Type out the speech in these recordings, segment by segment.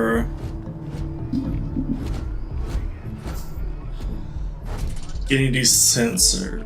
for getting these sensors.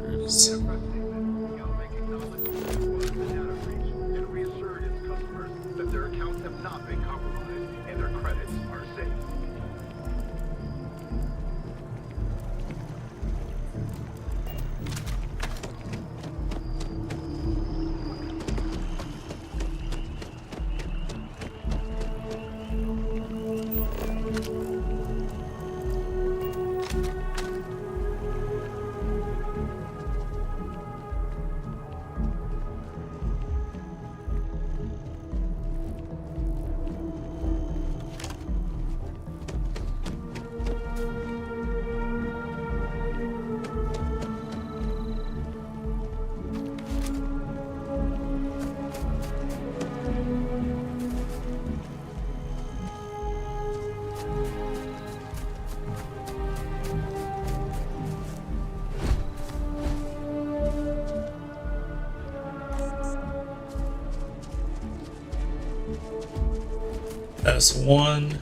That's one.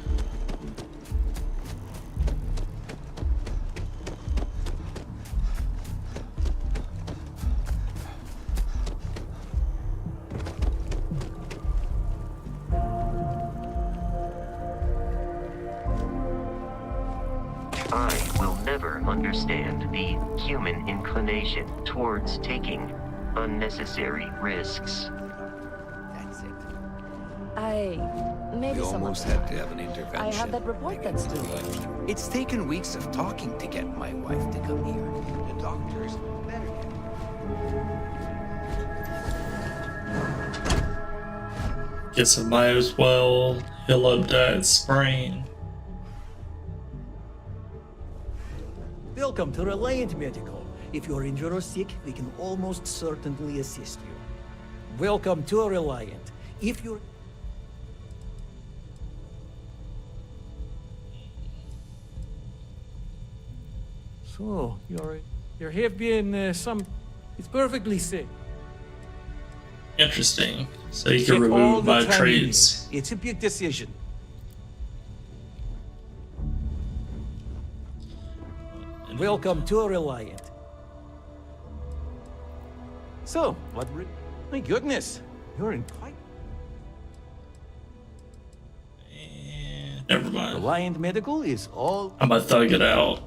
I will never understand the human inclination towards taking unnecessary risks. That's it. Maybe We some almost other had to time. have an intervention. I have that report that's due. It's taken weeks of talking to get my wife to come here. The doctors better get. Guess I might as well heal up that sprain. Welcome to Reliant Medical. If you're injured or sick, we can almost certainly assist you. Welcome to Reliant. If you're... So, your hip being it's perfectly safe. Interesting. So you Check can all remove the my time you traits. need. It's a big decision. Welcome to Reliant. So, my goodness, you're in quite... Never mind. Reliant Medical is all... I'm gonna thug it out.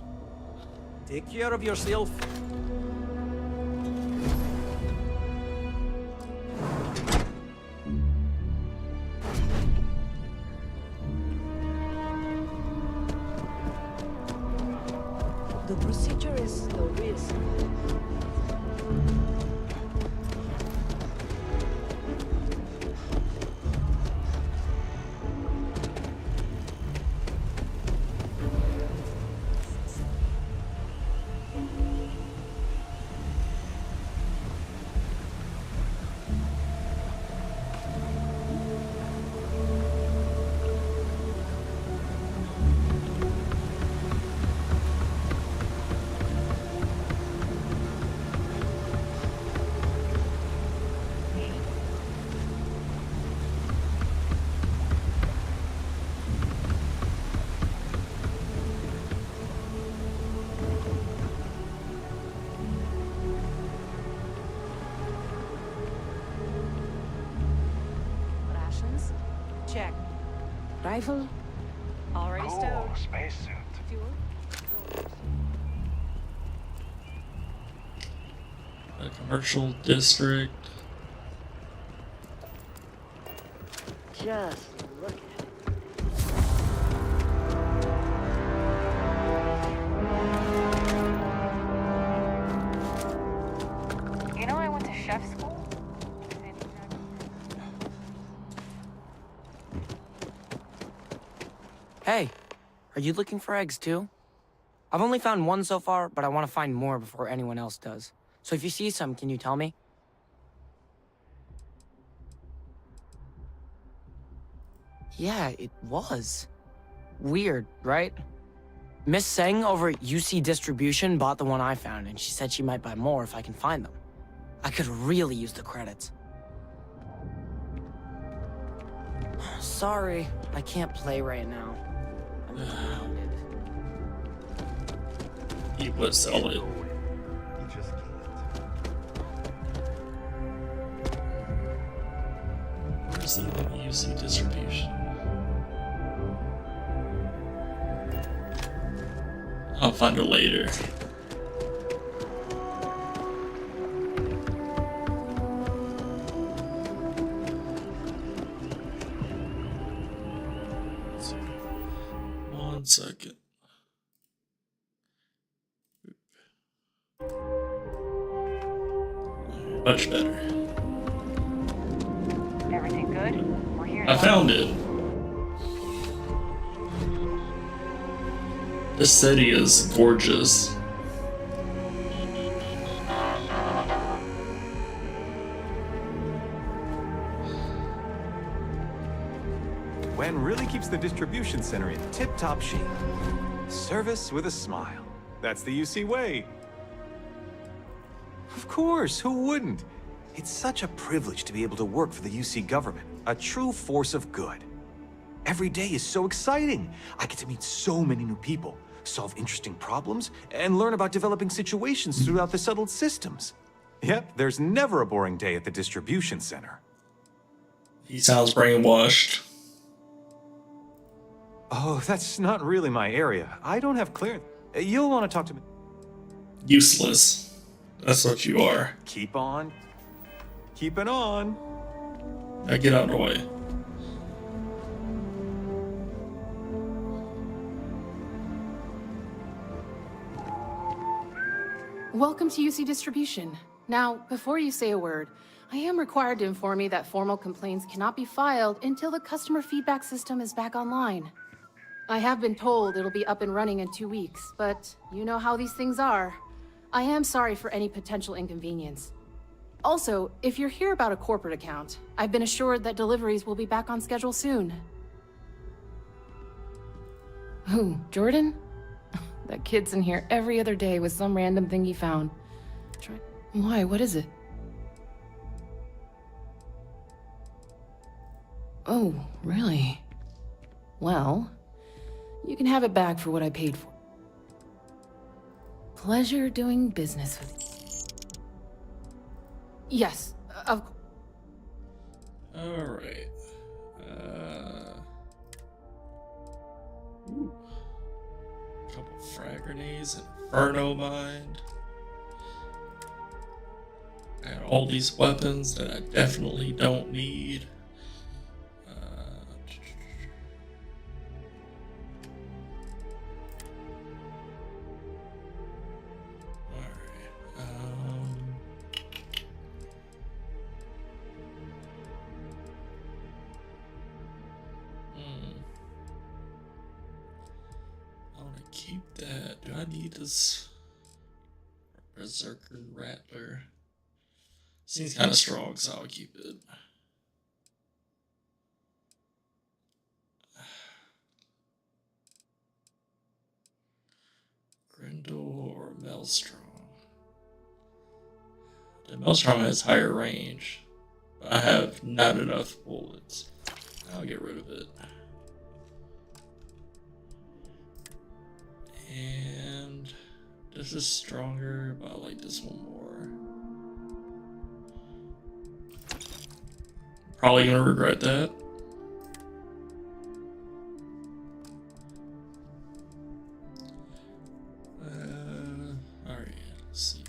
Take care of yourself. The procedure is low risk. Rations? Check. Rifle? Already stowed. Spacesuit. Fuel? A commercial district. Just look at it. You know I went to chef school? Hey, are you looking for eggs too? I've only found one so far, but I want to find more before anyone else does. So if you see some, can you tell me? Yeah, it was. Weird, right? Miss Seng over at UC Distribution bought the one I found, and she said she might buy more if I can find them. I could really use the credits. Sorry, I can't play right now. I'm grounded. He would sell it. You just can't. Where's the UC distribution? I'll find it later. One second. Much better. Everything good? We're here. I found it. This city is gorgeous. Gwen really keeps the distribution center in tip-top shape. Service with a smile. That's the UC way. Of course, who wouldn't? It's such a privilege to be able to work for the UC government, a true force of good. Every day is so exciting. I get to meet so many new people, solve interesting problems, and learn about developing situations throughout the settled systems. Yep, there's never a boring day at the distribution center. He sounds brainwashed. Oh, that's not really my area. I don't have clearance. You'll want to talk to me. Useless. That's what you are. Keep on. Keeping on. Now get out of the way. Welcome to UC Distribution. Now, before you say a word, I am required to inform you that formal complaints cannot be filed until the customer feedback system is back online. I have been told it'll be up and running in 2 weeks, but you know how these things are. I am sorry for any potential inconvenience. Also, if you're here about a corporate account, I've been assured that deliveries will be back on schedule soon. Who, Jordan? That kid's in here every other day with some random thing he found. Why, what is it? Oh, really? Well, you can have it back for what I paid for. Pleasure doing business with you. Yes, of course. Alright. Ooh. Couple frag grenades and Inferno Mind. I got all these weapons that I definitely don't need. Keep that. Do I need this Berserker Rattler? Seems kind of strong, so I'll keep it. Grendel or Maelstrom? The Maelstrom has higher range, but I have not enough bullets. I'll get rid of it. And this is stronger, but I like this one more. Probably gonna regret that. Alright, let's see.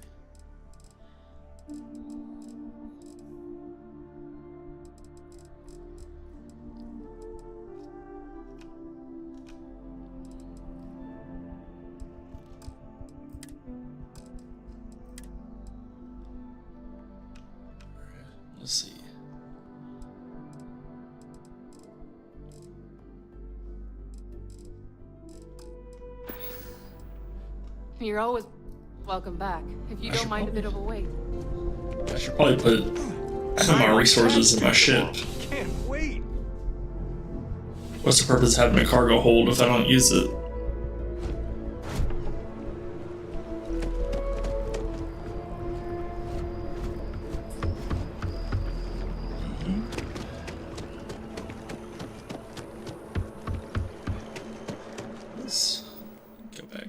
Let's see. You're always welcome back, if you don't mind a bit of a wait. I should probably put my resources in my ship. Can't wait. What's the purpose of having a cargo hold if I don't use it?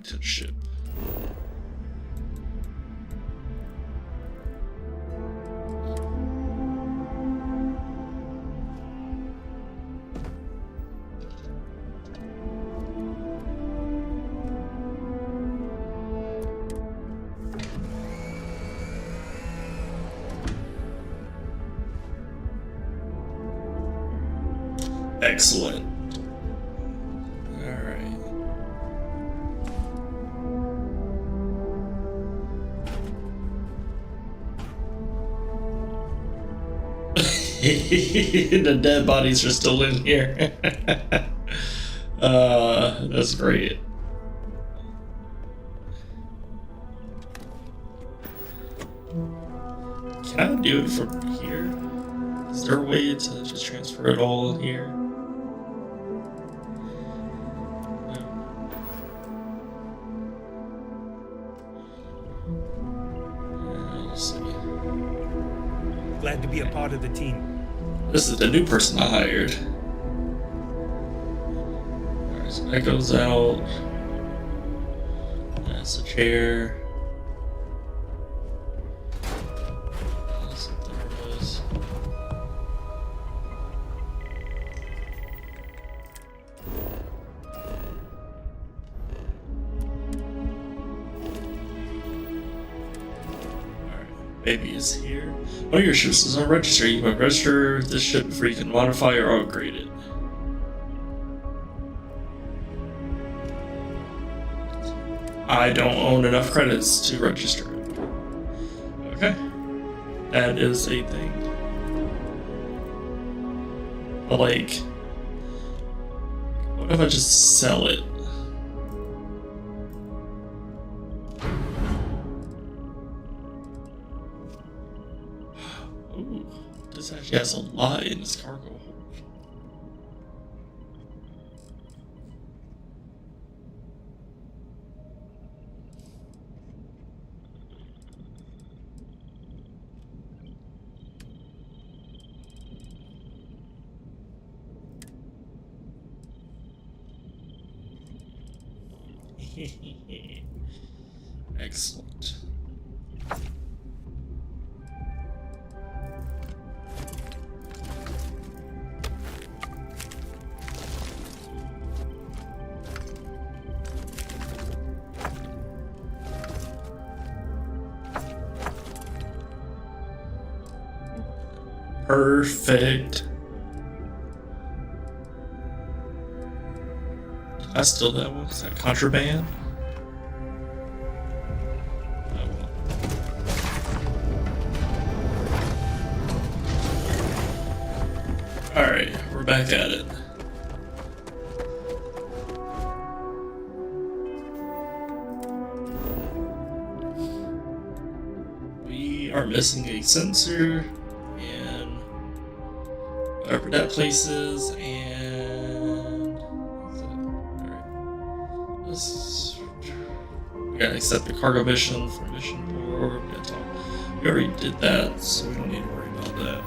to the ship. Excellent. Alright. The dead bodies are still in here. That's great. Can I do it from here? Is there a way to just transfer it all here? Let's see. Glad to be a part of the team. This is the new person I hired. Alright, so that goes out. That's a chair. That's what there was. Baby is here. One of your ships is on register. You must register this ship before you can modify or upgrade it. I don't own enough credits to register it. Okay. That is a thing. But like, what if I just sell it? Ooh, this actually has a lot in this cargo hold. Excellent. Perfect. I still that one. Is that contraband? Alright, we're back at it. We are missing a sensor and whatever that place is, and alright. We gotta accept the cargo mission for mission board. We already did that, so we don't need to worry about that.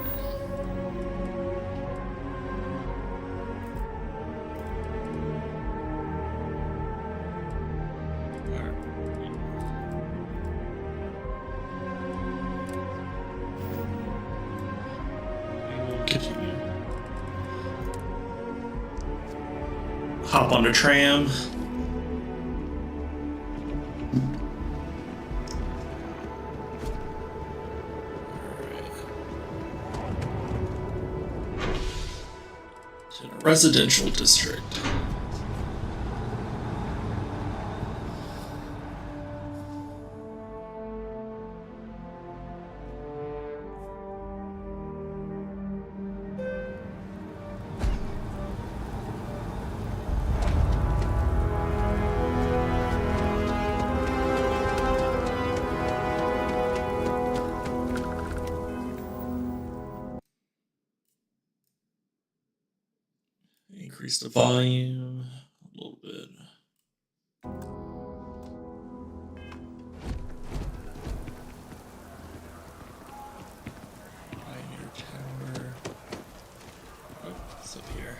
Continue. Hop on the tram. To the residential district. Increase the volume a little bit. Pioneer Tower. Oh, it's up here.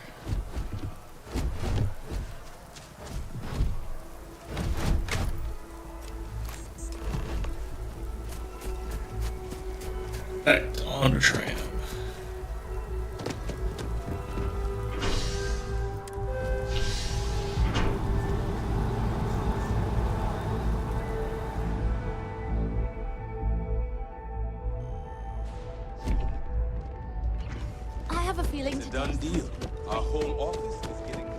Back on the tram. I have a feeling It's a done deal. Our whole office is getting...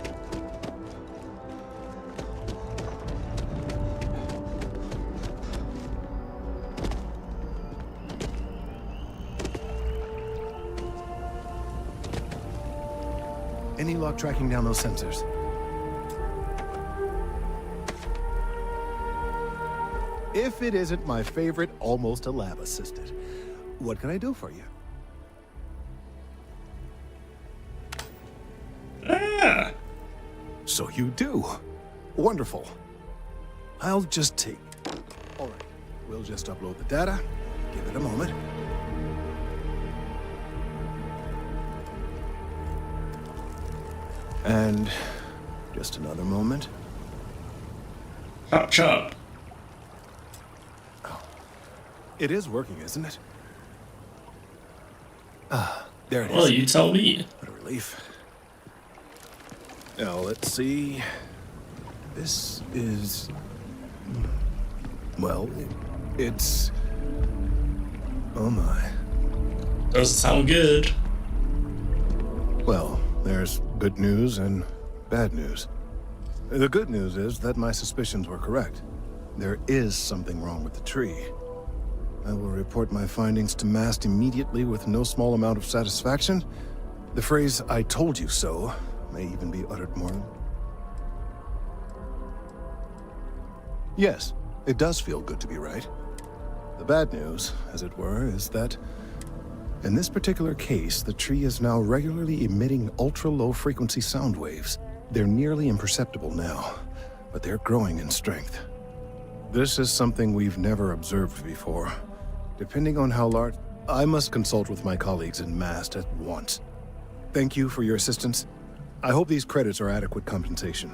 Any luck tracking down those sensors? If it isn't my favorite almost a lab assistant, what can I do for you? Ah! So you do. Wonderful. I'll just take... All right, we'll just upload the data. Give it a moment. And just another moment. Chop chop. It is working, isn't it? Ah, there it is. Well, you tell me. What a relief. Now, let's see. This is... Well, it's... Oh my. Doesn't sound good. Well, there's good news and bad news. The good news is that my suspicions were correct. There is something wrong with the tree. I will report my findings to MAST immediately with no small amount of satisfaction. The phrase, "I told you so," may even be uttered more. Yes, it does feel good to be right. The bad news, as it were, is that in this particular case, the tree is now regularly emitting ultra-low frequency sound waves. They're nearly imperceptible now, but they're growing in strength. This is something we've never observed before. Depending on how large... I must consult with my colleagues in MAST at once. Thank you for your assistance. I hope these credits are adequate compensation.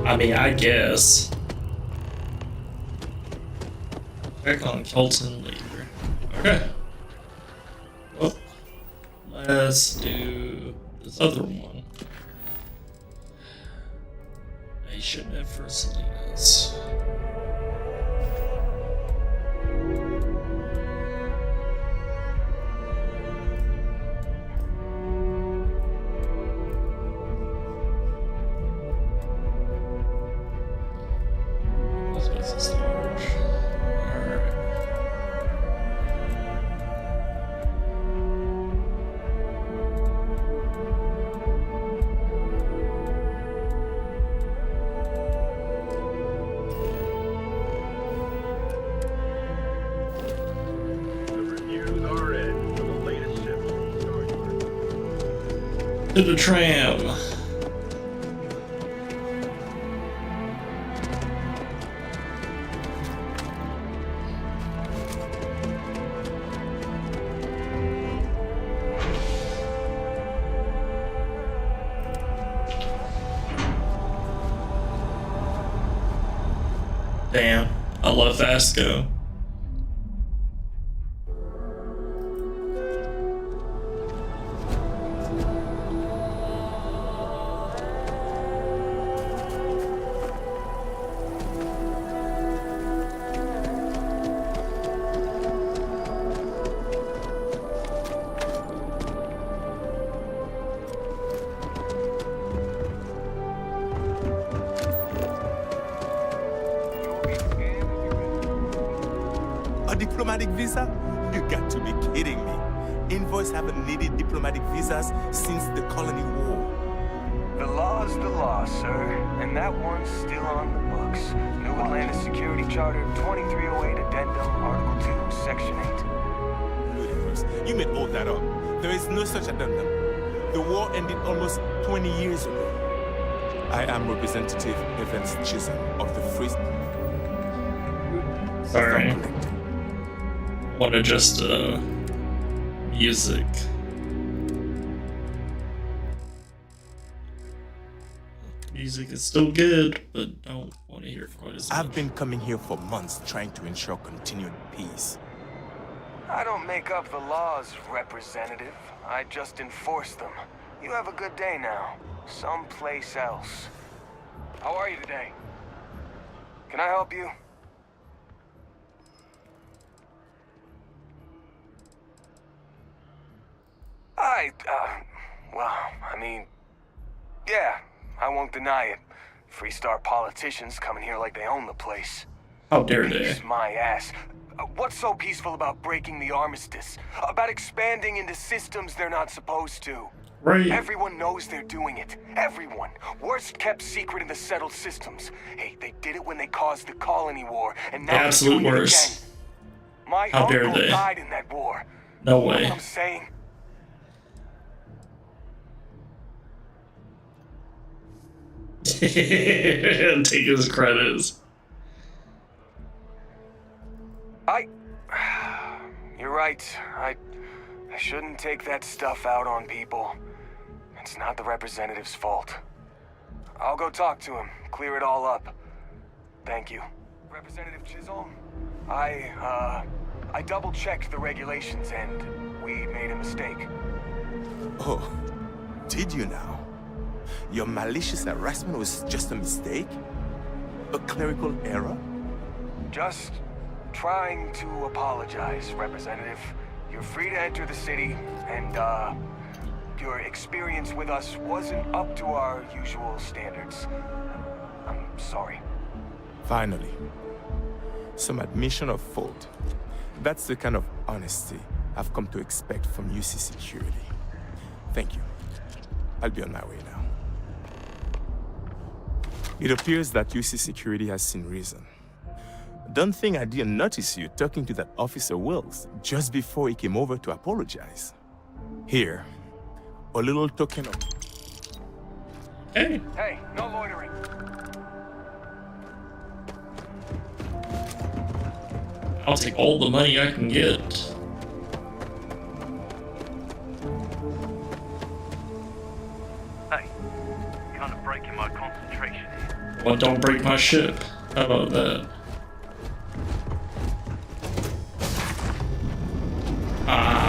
I mean, I guess. Check on Kelton later. Okay. Well, let's do this other one. I shouldn't have for Salinas. This business large. Alright. To the tram. Damn, I love Vasco. A diplomatic visa? You got to be kidding me. Invoice haven't needed diplomatic visas since the colony war. The law's the law, sir, and that one's still on the books. New Atlantis Security Charter 2308 Addendum, Article 2, Section 8. Ludicrous. You made all that up. There is no such addendum. The war ended almost 20 years ago. I am Representative Evans Chisholm of the Free... Sorry. Want to just, music. Music is still good, but don't want to hear it quite as much. I've been coming here for months trying to ensure continued peace. I don't make up the laws, Representative. I just enforce them. You have a good day now. Someplace else. How are you today? Can I help you? Well, I mean, yeah, I won't deny it. Freestar politicians coming here like they own the place. How dare they? Kiss my ass. What's so peaceful about breaking the armistice? About expanding into systems they're not supposed to? Right. Everyone knows they're doing it. Everyone. Worst kept secret in the settled systems. Hey, they did it when they caused the colony war, and now The absolute they're doing worst. it again. My How dare uncle they? died in that war. No You know way. what I'm saying? Take his credits. You're right. I shouldn't take that stuff out on people. It's not the representative's fault. I'll go talk to him, clear it all up. Thank you. Representative Chisholm, I double-checked the regulations and we made a mistake. Oh, did you now? Your malicious harassment was just a mistake? A clerical error? Just trying to apologize, Representative. You're free to enter the city, and, your experience with us wasn't up to our usual standards. I'm sorry. Finally, some admission of fault. That's the kind of honesty I've come to expect from UC Security. Thank you. I'll be on my way now. It appears that UC Security has seen reason. Don't think I didn't notice you talking to that Officer Wills just before he came over to apologize. Here, a little token of... Hey. Hey, no loitering. I'll take all the money I can get. Hey, kind of breaking my concentration here. Well, don't break my ship. How about that?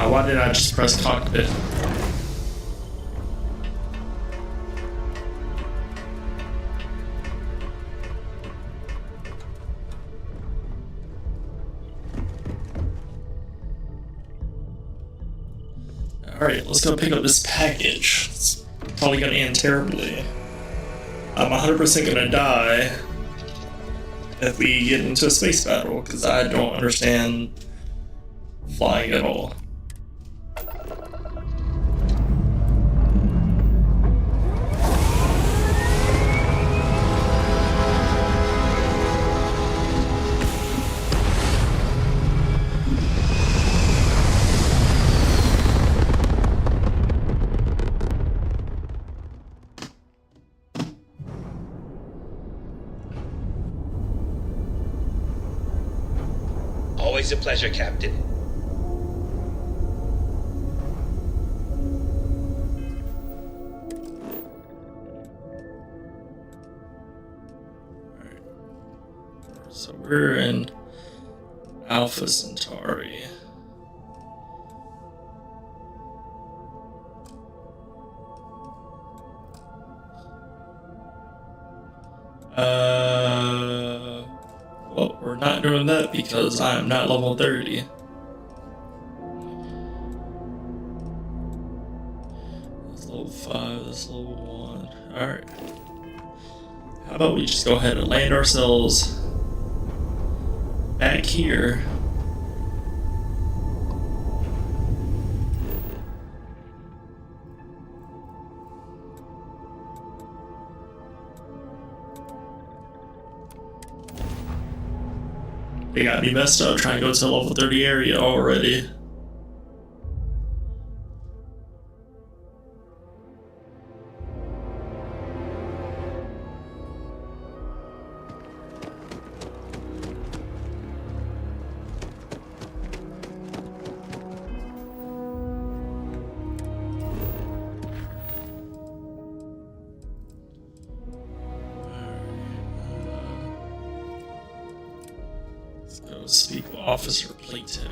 Why did I just press cockpit? Alright, let's go pick up this package. It's probably gonna end terribly. I'm 100% gonna die if we get into a space battle, because I don't understand flying at all. Always a pleasure, Captain. Alright. So we're in Alpha Centauri. Well, we're not doing that because I am not level 30. That's level 5, that's level 1. Alright. How about we just go ahead and land ourselves back here. They got me messed up trying to go to the level 30 area already. speak with Officer Plato.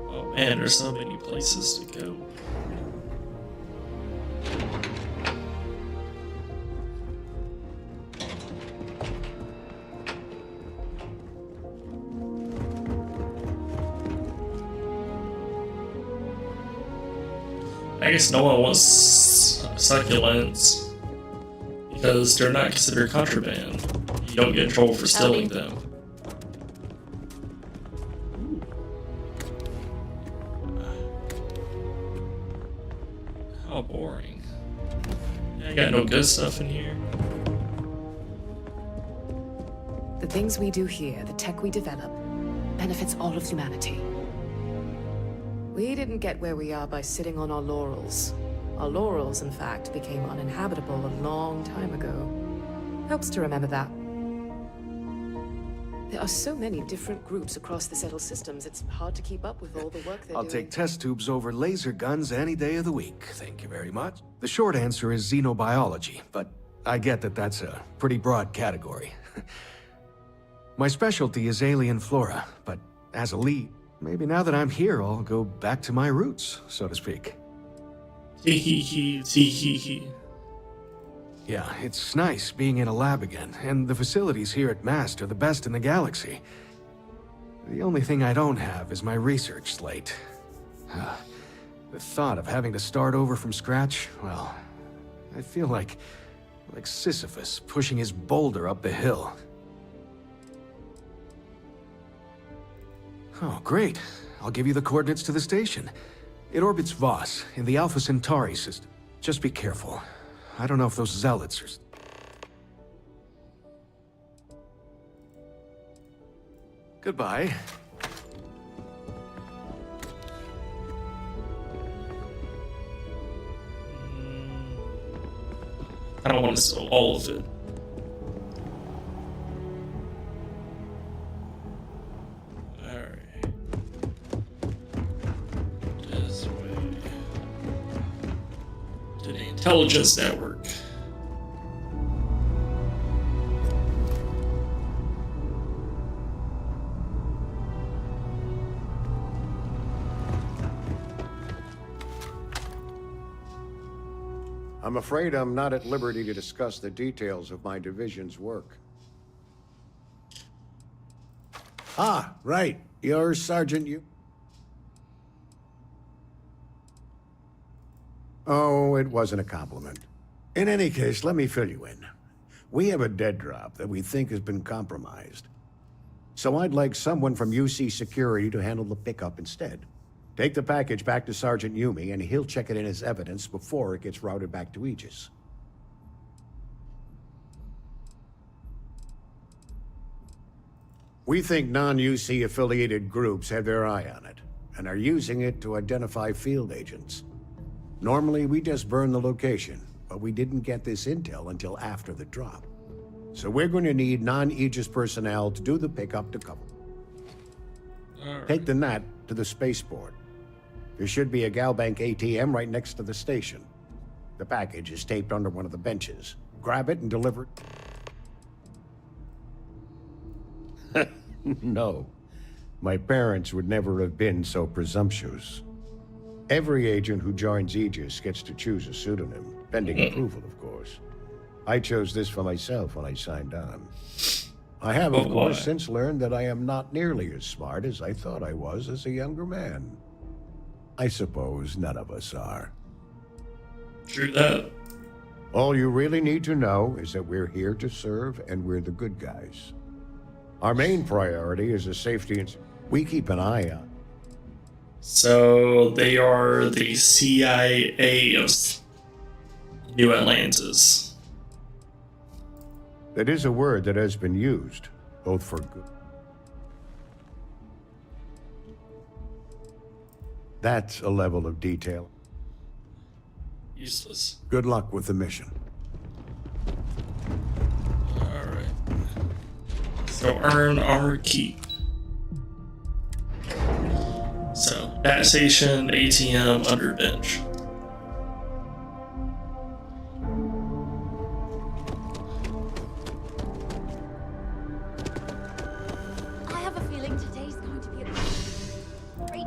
Oh man, there's so many places to go. I guess no one wants succulents because they're not considered contraband. You don't get in trouble for stealing them. How boring. I got no good stuff in here. The things we do here, the tech we develop, benefits all of humanity. We didn't get where we are by sitting on our laurels. Our laurels, in fact, became uninhabitable a long time ago. Helps to remember that. There are so many different groups across the settled systems, it's hard to keep up with all the work they're I'll doing. take test tubes over laser guns any day of the week, thank you very much. The short answer is xenobiology, but I get that that's a pretty broad category. My specialty is alien flora, but as a lead, maybe now that I'm here, I'll go back to my roots, so to speak. Hee hee hee, hee hee hee. Yeah, it's nice being in a lab again, and the facilities here at MAST are the best in the galaxy. The only thing I don't have is my research slate. The thought of having to start over from scratch, well, I feel like Sisyphus pushing his boulder up the hill. Oh, great. I'll give you the coordinates to the station. It orbits Voss, in the Alpha Centauri system. Just be careful. I don't know if those zealots are... Goodbye. I don't want to steal all of it. Alright. This way. To the intelligence network. I'm afraid I'm not at liberty to discuss the details of my division's work. Ah, right. You're Sergeant you. Oh, it wasn't a compliment. In any case, let me fill you in. We have a dead drop that we think has been compromised. So I'd like someone from UC Security to handle the pickup instead. Take the package back to Sergeant Yumi, and he'll check it in as evidence before it gets routed back to Aegis. We think non-UC affiliated groups have their eye on it, and are using it to identify field agents. Normally, we just burn the location, but we didn't get this intel until after the drop. So we're going to need non-Aegis personnel to do the pickup to cover. Take the NAT to the spaceport. There should be a Galbank ATM right next to the station. The package is taped under one of the benches. Grab it and deliver it. No. My parents would never have been so presumptuous. Every agent who joins Aegis gets to choose a pseudonym, pending approval, of course. I chose this for myself when I signed on. I have, of course, since learned that I am not nearly as smart as I thought I was as a younger man. I suppose none of us are. True that. All you really need to know is that we're here to serve and we're the good guys. Our main priority is the safety and... We keep an eye on. So they are the CIA of New Atlantis. That is a word that has been used, both for good. That's a level of detail. Useless. Good luck with the mission. go earn our keep. So, that station, ATM, under bench. I have a feeling today's going to be a great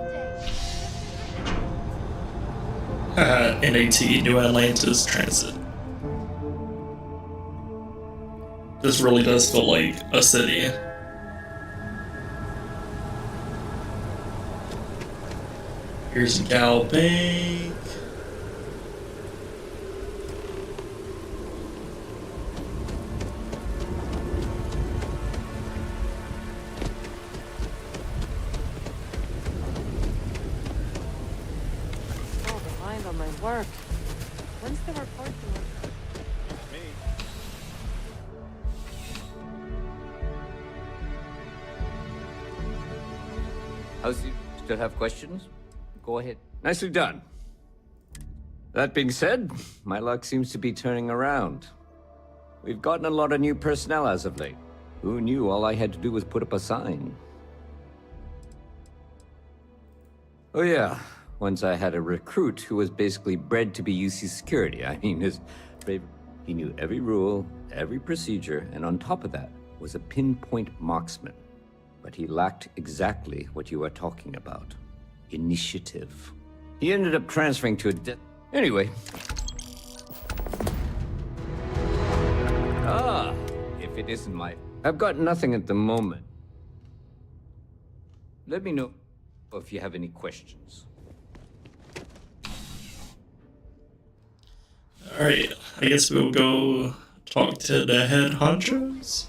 day. NAT, New Atlantis Transit. This really does feel like a city. Here's Gal Bank. So behind on my work. When's the report due? How's you? Still have questions? Go ahead. Nicely done. That being said, my luck seems to be turning around. We've gotten a lot of new personnel as of late. Who knew all I had to do was put up a sign? Oh yeah, once I had a recruit who was basically bred to be UC security. I mean, he knew every rule, every procedure, and on top of that, was a pinpoint marksman. But he lacked exactly what you are talking about. Initiative. He ended up transferring to a Anyway. If it isn't my... I've got nothing at the moment. Let me know if you have any questions. Alright, I guess we'll go talk to the head honchos.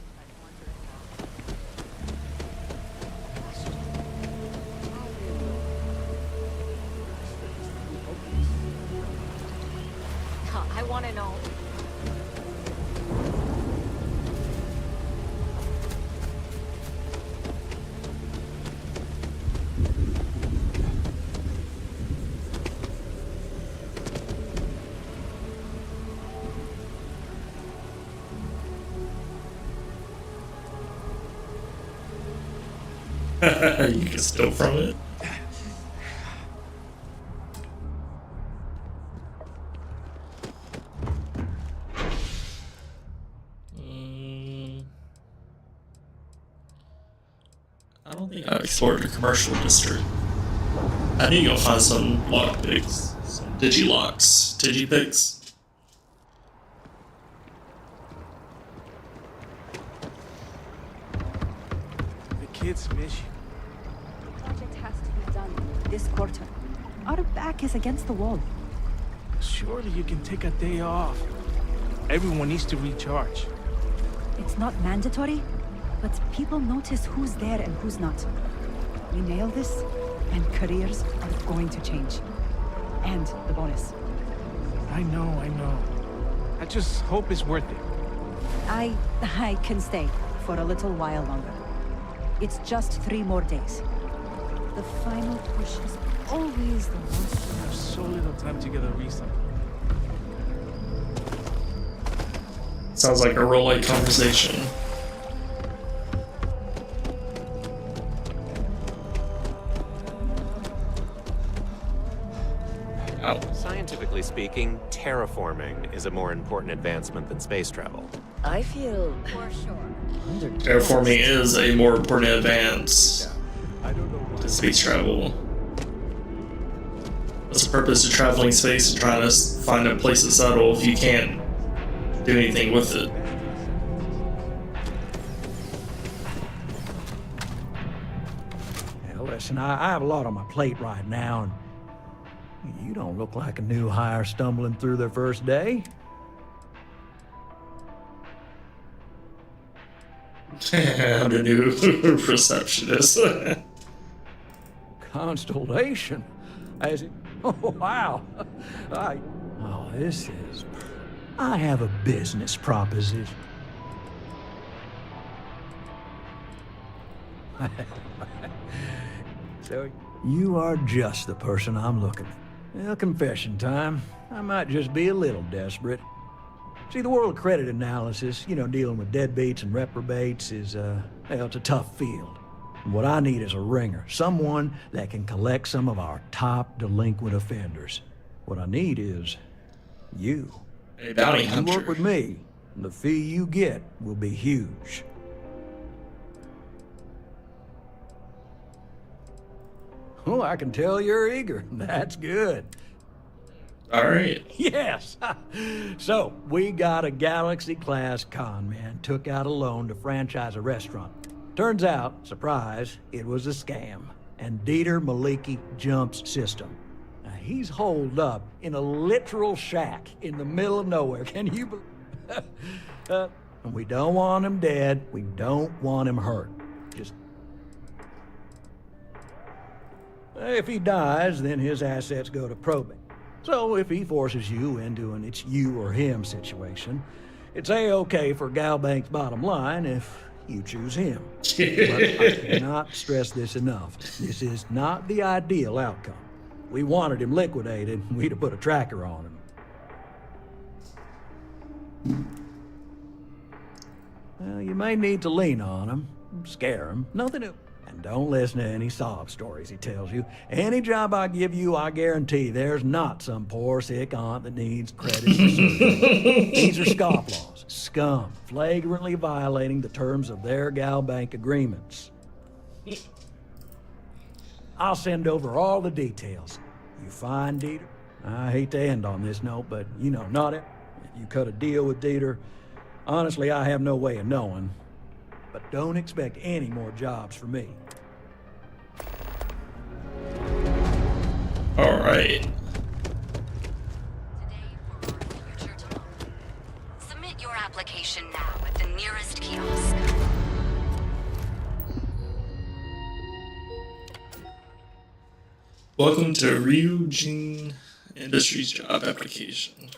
I want to know. You can steal from it. I don't think I've explored the commercial district. I need to go find some lockpicks, some digilocks, digipicks. The kids miss you. The project has to be done this quarter. Our back is against the wall. Surely you can take a day off. Everyone needs to recharge. It's not mandatory, but people notice who's there and who's not. We nail this, and careers are going to change. And the bonus. I know. I just hope it's worth it. I can stay for a little while longer. It's just 3 more days. The final push is always the worst. We have so little time together recently. Sounds like a real light conversation. Scientifically speaking, terraforming is a more important advancement than space travel. I feel... For sure. Terraforming is a more important advance to space travel. What's the purpose of traveling space and trying to find a place to settle if you can't do anything with it? Yeah, listen, I have a lot on my plate right now, and you don't look like a new hire stumbling through their first day. I'm the new receptionist. Constellation? As it... Oh, wow. Oh, this is... I have a business proposition. So, you are just the person I'm looking for. Well, confession time. I might just be a little desperate. See, the world of credit analysis, dealing with deadbeats and reprobates is, Hell, it's a tough field. And what I need is a ringer, someone that can collect some of our top delinquent offenders. What I need is you. A bounty You hunter. work with me, and the fee you get will be huge. Oh, I can tell you're eager. That's good. All right. Yes. So, we got a Galaxy-class con man took out a loan to franchise a restaurant. Turns out, surprise, it was a scam. And Dieter Maliki jumps system. Now, he's holed up in a literal shack in the middle of nowhere. Can you believe? And we don't want him dead. We don't want him hurt. Just... If he dies, then his assets go to probate. So if he forces you into an it's you or him situation, it's A-okay for Galbank's bottom line if you choose him. But I cannot stress this enough. This is not the ideal outcome. We wanted him liquidated, we'd have put a tracker on him. Well, you may need to lean on him, scare him, nothing to... And don't listen to any sob stories he tells you. Any job I give you, I guarantee there's not some poor sick aunt that needs credit for surgery. These are scofflaws, scum, flagrantly violating the terms of their Galbank agreements. I'll send over all the details. You find Dieter? I hate to end on this note, but you know, not it. If you cut a deal with Dieter, honestly, I have no way of knowing. But don't expect any more jobs for me. All right. Submit your application now at the nearest kiosk. Welcome to Ryujin Industries job application.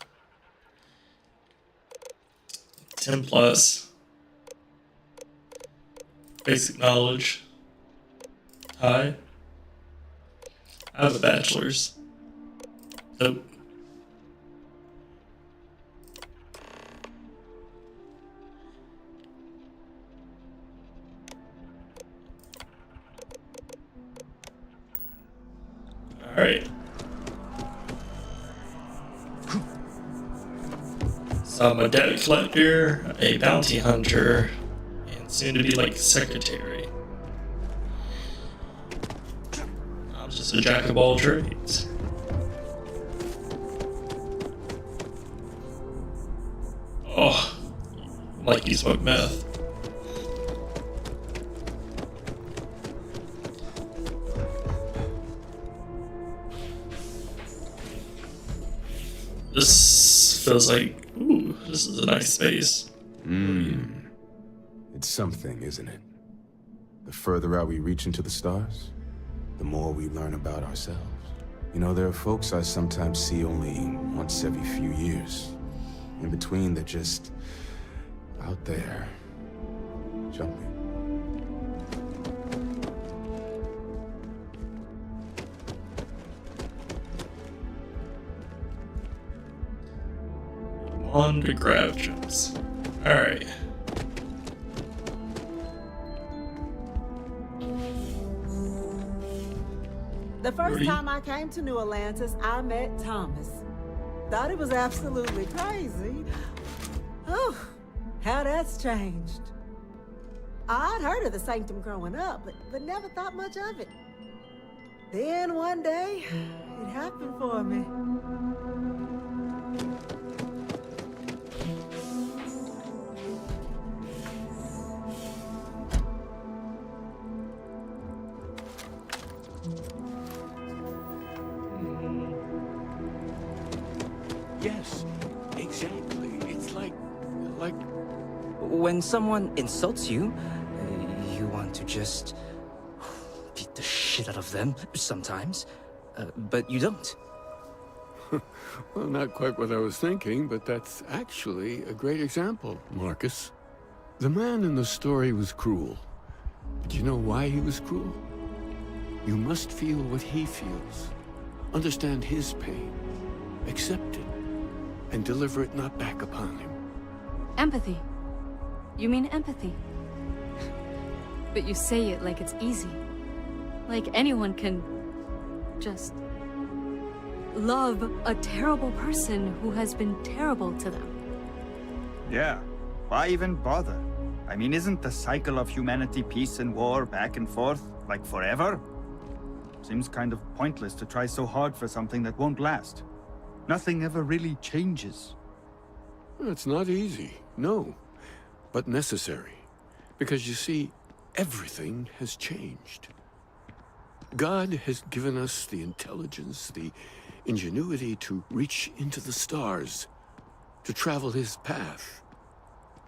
10 plus. Basic knowledge. High. I have a bachelor's. Nope. Alright. So I'm a debt collector, a bounty hunter, and soon to be like secretary. I'm just a jack of all trades. Oh, like you smoke meth. This feels like, ooh, this is a nice space. It's something, isn't it? The further out we reach into the stars, the more we learn about ourselves. You know, there are folks I sometimes see only once every few years. In between, they're just out there, jumping. On to grab jumps. Alright. The first time I came to New Atlantis, I met Thomas. Thought it was absolutely crazy. Oh, how that's changed. I'd heard of the Sanctum growing up, but never thought much of it. Then one day, it happened for me. Yes, exactly. It's like... When someone insults you, you want to just beat the shit out of them sometimes, but you don't. Well, not quite what I was thinking, but that's actually a great example, Marcus. The man in the story was cruel. But you know why he was cruel? You must feel what he feels. Understand his pain. Accept it. And deliver it not back upon him. Empathy. You mean empathy? But you say it like it's easy. Like anyone can just love a terrible person who has been terrible to them. Yeah, why even bother? I mean, isn't the cycle of humanity peace and war back and forth, like forever? Seems kind of pointless to try so hard for something that won't last. Nothing ever really changes. It's not easy, no, but necessary. Because you see, everything has changed. God has given us the intelligence, the ingenuity to reach into the stars, to travel his path,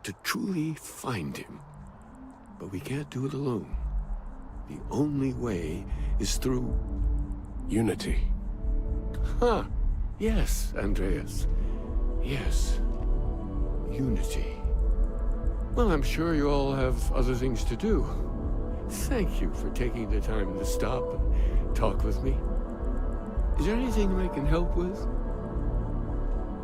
to truly find him. But we can't do it alone. The only way is through... unity. Huh. Yes, Andreas. Yes. Unity. Well, I'm sure you all have other things to do. Thank you for taking the time to stop and talk with me. Is there anything I can help with?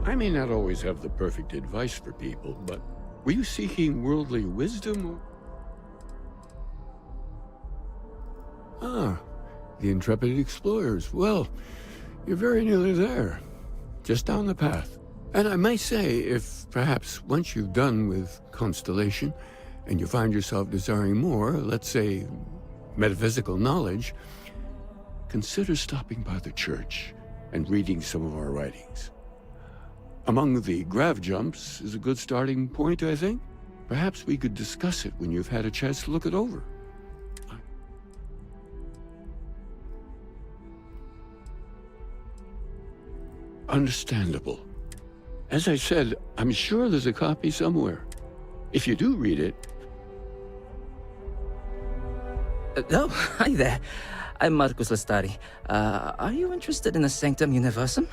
I may not always have the perfect advice for people, but were you seeking worldly wisdom or... Ah, the intrepid explorers. Well, you're very nearly there. Just down the path. And I might say, if perhaps once you've done with Constellation, and you find yourself desiring more, let's say, metaphysical knowledge, consider stopping by the church and reading some of our writings. Among the grav jumps is a good starting point, I think. Perhaps we could discuss it when you've had a chance to look it over. Understandable. As I said, I'm sure there's a copy somewhere. If you do read it... Oh, hi there. I'm Marcus Lestari. Are you interested in the Sanctum Universum?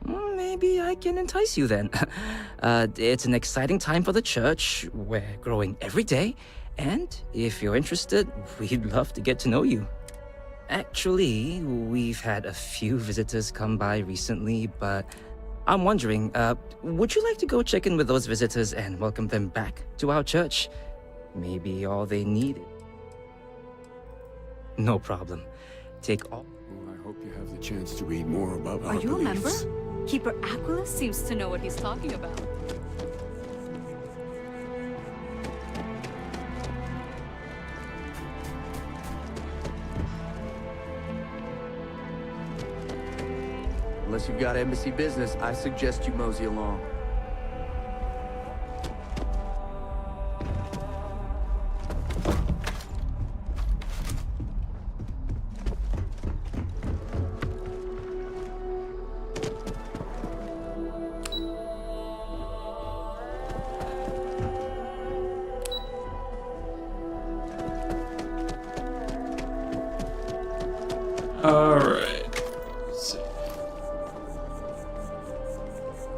Maybe I can entice you then. It's an exciting time for the church. We're growing every day. And if you're interested, we'd love to get to know you. Actually, we've had a few visitors come by recently, but I'm wondering, would you like to go check in with those visitors and welcome them back to our church? Maybe all they need. No problem. Take all... Oh, I hope you have the chance to read more about our Are you a member? beliefs. Keeper Aquila seems to know what he's talking about. Unless you've got embassy business, I suggest you mosey along. Alright. Let's see.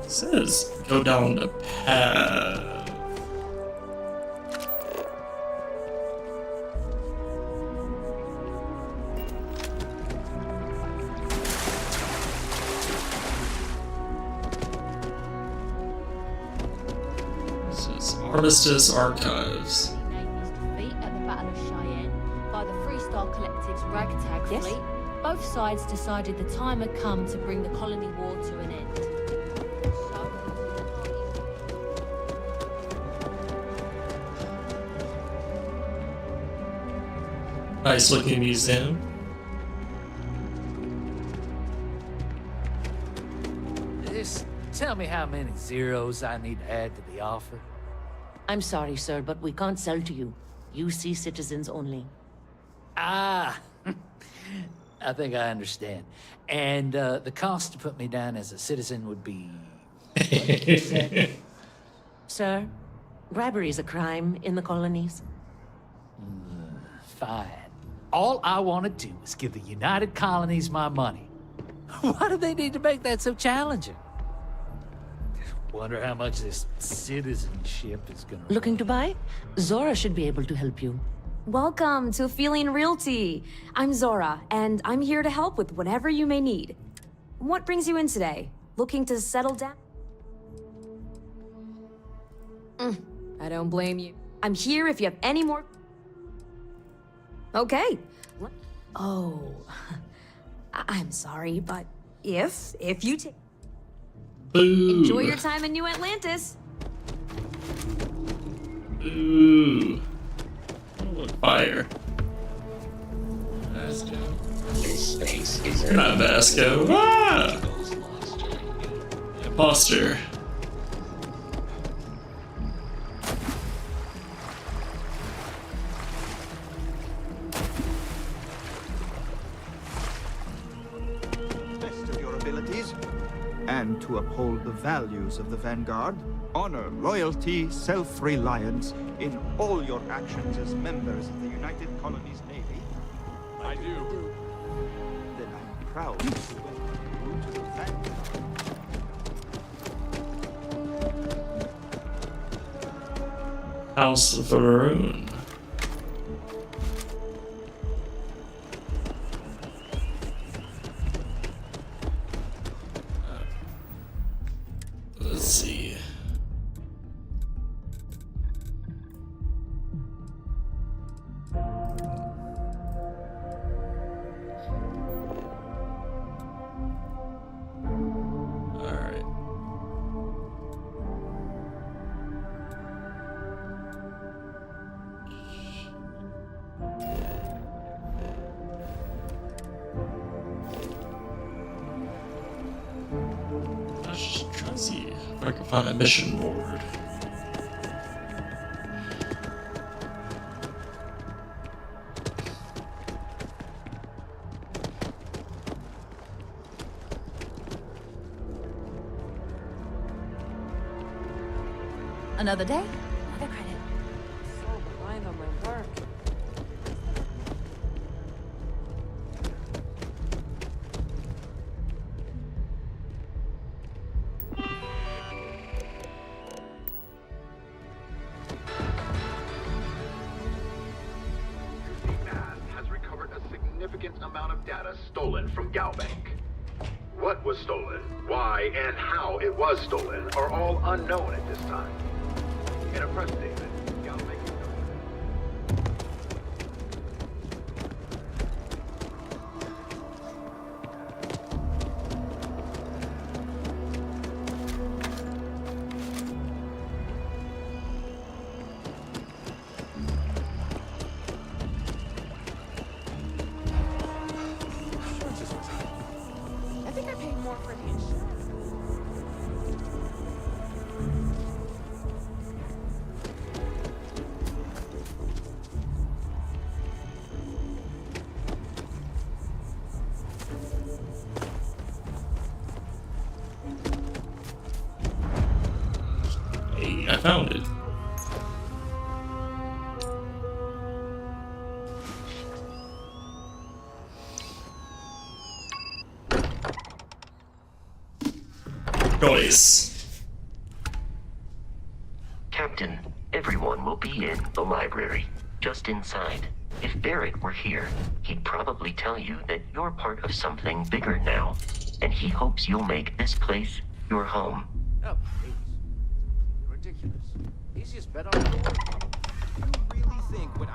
It says go down the path. This is Armistice Archives. Defeat at the Battle of Cheyenne by the Freestar Collective's ragtag fleet. Both sides decided the time had come to bring the colony war to an end. Nice looking museum. Just tell me how many zeros I need to add to the offer. I'm sorry, sir, but we can't sell to you. UC citizens only. Ah, I think I understand. And the cost to put me down as a citizen would be... Sir, bribery is a crime in the colonies. Fine. All I want to do is give the United Colonies my money. Why do they need to make that so challenging? Wonder how much this citizenship is gonna... Looking to buy? Zora should be able to help you. Welcome to Aphelion Realty. I'm Zora, and I'm here to help with whatever you may need. What brings you in today? Looking to settle down? I don't blame you. I'm here if you have any more... Okay. Oh. I'm sorry, but if you take... Enjoy your time in New Atlantis. Ooh. Oh, fire. You're not Vasco. Ah! Imposter. Best of your abilities. And to uphold the values of the Vanguard, honor, loyalty, self-reliance in all your actions as members of the United Colonies Navy. I do. Then I'm proud to welcome you to the Vanguard. House of Maroon. Let's see. I can find a mission board. Another day, another credit. So behind on my work. Amount of data stolen from Galbank. What was stolen, why, and how it was stolen are all unknown at this time. In a press statement, Galbank... I think I paid more for the insurance. Hey, I found it. Noise. Captain, everyone will be in the library, just inside. If Barrett were here, he'd probably tell you that you're part of something bigger now, and he hopes you'll make this place your home. Oh, please. You're ridiculous. Easiest bet on the board. You really think when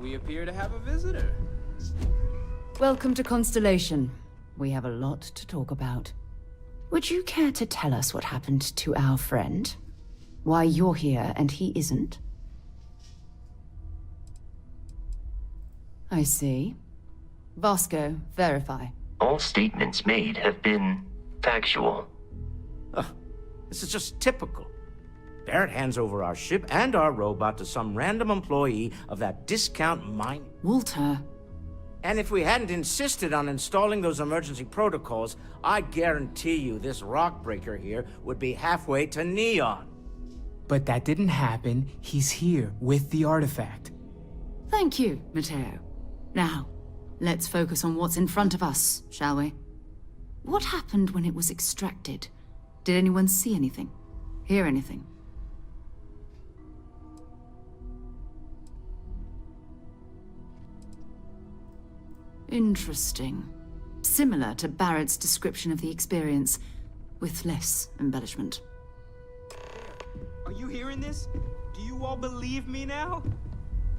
we appear to have a visitor? Welcome to Constellation. We have a lot to talk about. Would you care to tell us what happened to our friend? Why you're here and he isn't? I see. Vasco, verify. All statements made have been factual. This is just typical. Barrett hands over our ship and our robot to some random employee of that discount mine. Walter. And if we hadn't insisted on installing those emergency protocols, I guarantee you this rock breaker here would be halfway to Neon. But that didn't happen. He's here with the artifact. Thank you, Matteo. Now, let's focus on what's in front of us, shall we? What happened when it was extracted? Did anyone see anything? Hear anything? Interesting. Similar to Barrett's description of the experience, with less embellishment. Are you hearing hearing this? Do you all believe me now?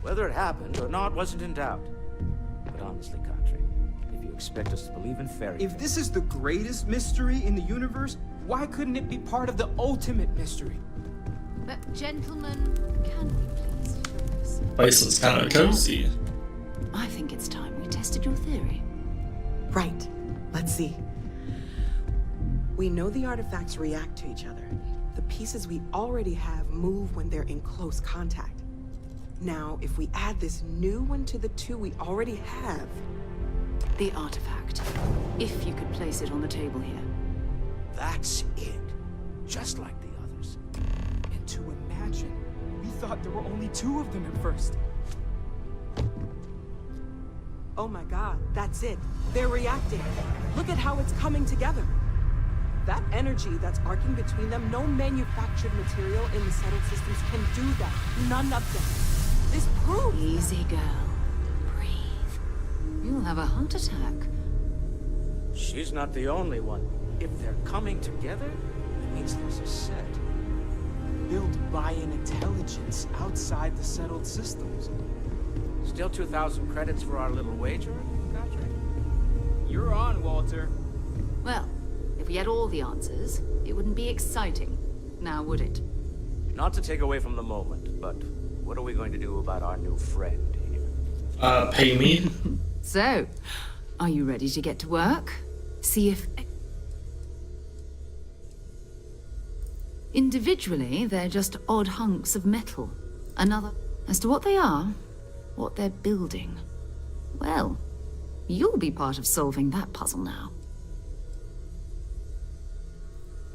Whether it happened or not wasn't in doubt. But honestly, Country, if you expect us to believe in fairy tales... If this is the greatest mystery in the universe, why couldn't it be part of the ultimate mystery? But gentlemen, can we please focus? Place is kind of cozy. I think it's time we tested your theory. Right. Let's see. We know the artifacts react to each other. The pieces we already have move when they're in close contact. Now, if we add this new one to the two we already have... The artifact. If you could place it on the table here. That's it. Just like the others. And to imagine, we thought there were only 2 of them at first. Oh my god, that's it. They're reacting. Look at how it's coming together. That energy that's arcing between them, no manufactured material in the settled systems can do that. None of them. This proves... Easy, girl. Breathe. You'll have a heart attack. She's not the only one. If they're coming together, it means there's a set. Built by an intelligence outside the settled systems. Still 2,000 credits for our little wager, Country? You're on, Walter. Well, if we had all the answers, it wouldn't be exciting. Now, would it? Not to take away from the moment, but what are we going to do about our new friend here? Pay me. So, are you ready to get to work? See if... Individually, they're just odd hunks of metal. Another... As to what they are, what they're building, well, you'll be part of solving that puzzle now.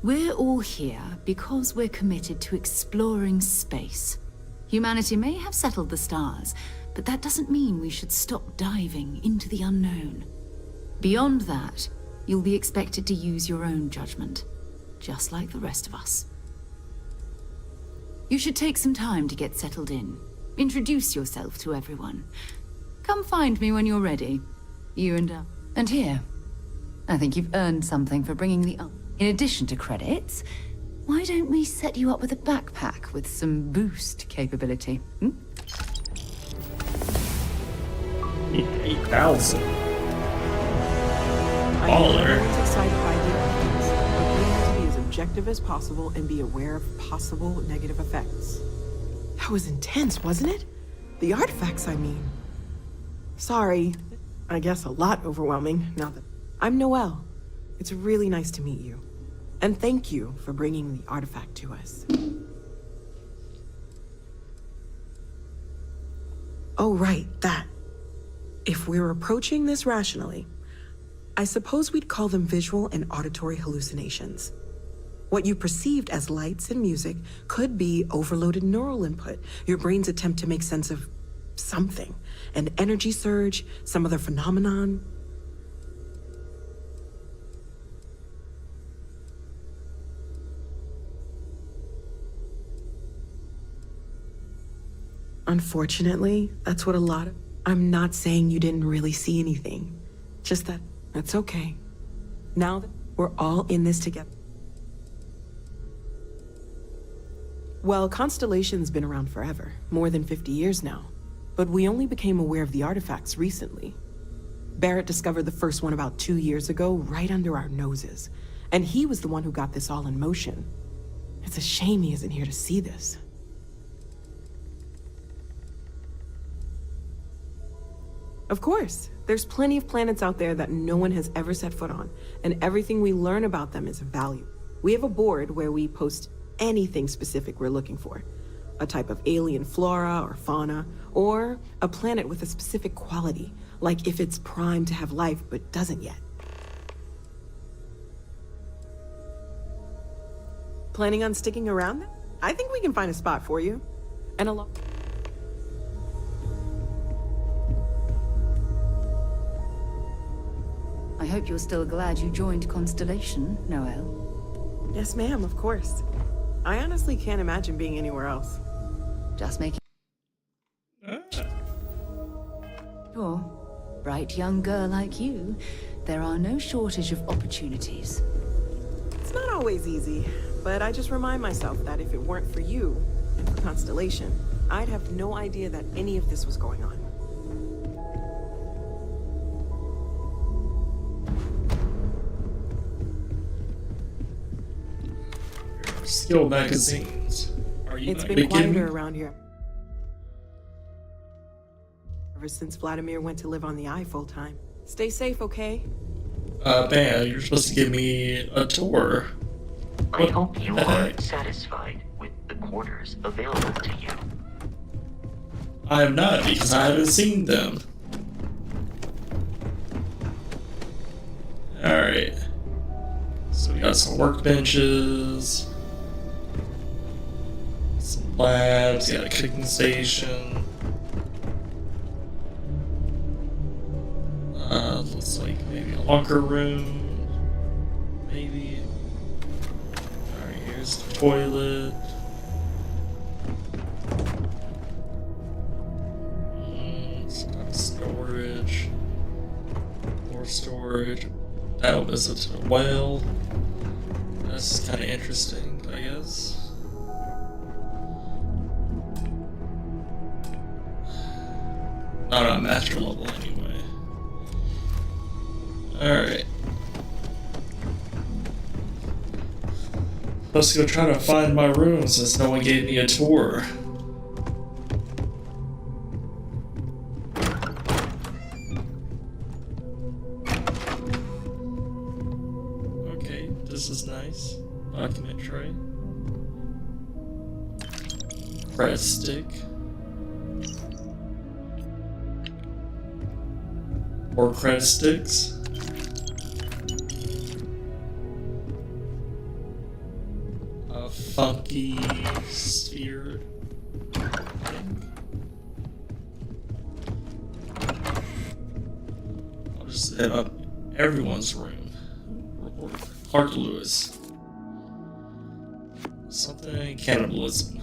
We're all here because we're committed to exploring space. Humanity may have settled the stars, but that doesn't mean we should stop diving into the unknown. Beyond that, you'll be expected to use your own judgment, just like the rest of us. You should take some time to get settled in. Introduce yourself to everyone. Come find me when you're ready. You and I. And here, I think you've earned something for bringing the up. In addition to credits, why don't we set you up with a backpack with some boost capability? 8,000. Baller. I'm excited by the options, but we need to be as objective as possible and be aware of possible negative effects. That was intense, wasn't it? The artifacts, I mean. Sorry. I guess a lot overwhelming, now that... I'm Noelle. It's really nice to meet you. And thank you for bringing the artifact to us. Oh, right, that. If we're approaching this rationally, I suppose we'd call them visual and auditory hallucinations. What you perceived as lights and music could be overloaded neural input, your brain's attempt to make sense of something, an energy surge, some other phenomenon. Unfortunately, that's what a lot of... I'm not saying you didn't really see anything, just that that's okay. Now that we're all in this together. Well, Constellation's been around forever, more than 50 years now. But we only became aware of the artifacts recently. Barrett discovered the first one about 2 years ago, right under our noses. And he was the one who got this all in motion. It's a shame he isn't here to see this. Of course, there's plenty of planets out there that no one has ever set foot on, and everything we learn about them is of value. We have a board where we post anything specific we're looking for. A type of alien flora or fauna, or a planet with a specific quality, like if it's primed to have life but doesn't yet. Planning on sticking around? I think we can find a spot for you. And a lot. I hope you're still glad you joined Constellation, Noelle. Yes, ma'am, of course. I honestly can't imagine being anywhere else. Just making... Sure. Bright young girl like you, there are no shortage of opportunities. It's not always easy, but I just remind myself that if it weren't for you, Constellation, I'd have no idea that any of this was going on. Skill magazines. Are you It's not been kidding me? quieter around here. Ever since Vladimir went to live on the Eye full time. Stay safe, okay? Man, you're supposed to give me a tour. I hope you are satisfied with the quarters available to you. I am not, because I haven't seen them. Alright. So we got some workbenches. Some labs, got a cooking station. Looks like maybe a locker room. Maybe. Alright, here's the toilet. Some storage. More storage. That one is a well. That's kind of interesting, I guess. Not on master level anyway. Alright. Let's go try to find my room since no one gave me a tour. Okay, this is nice. Document tray. Credit stick. More credit sticks. A funky sphere. I'll just hit up everyone's room. Clark Lewis. Something cannibalism.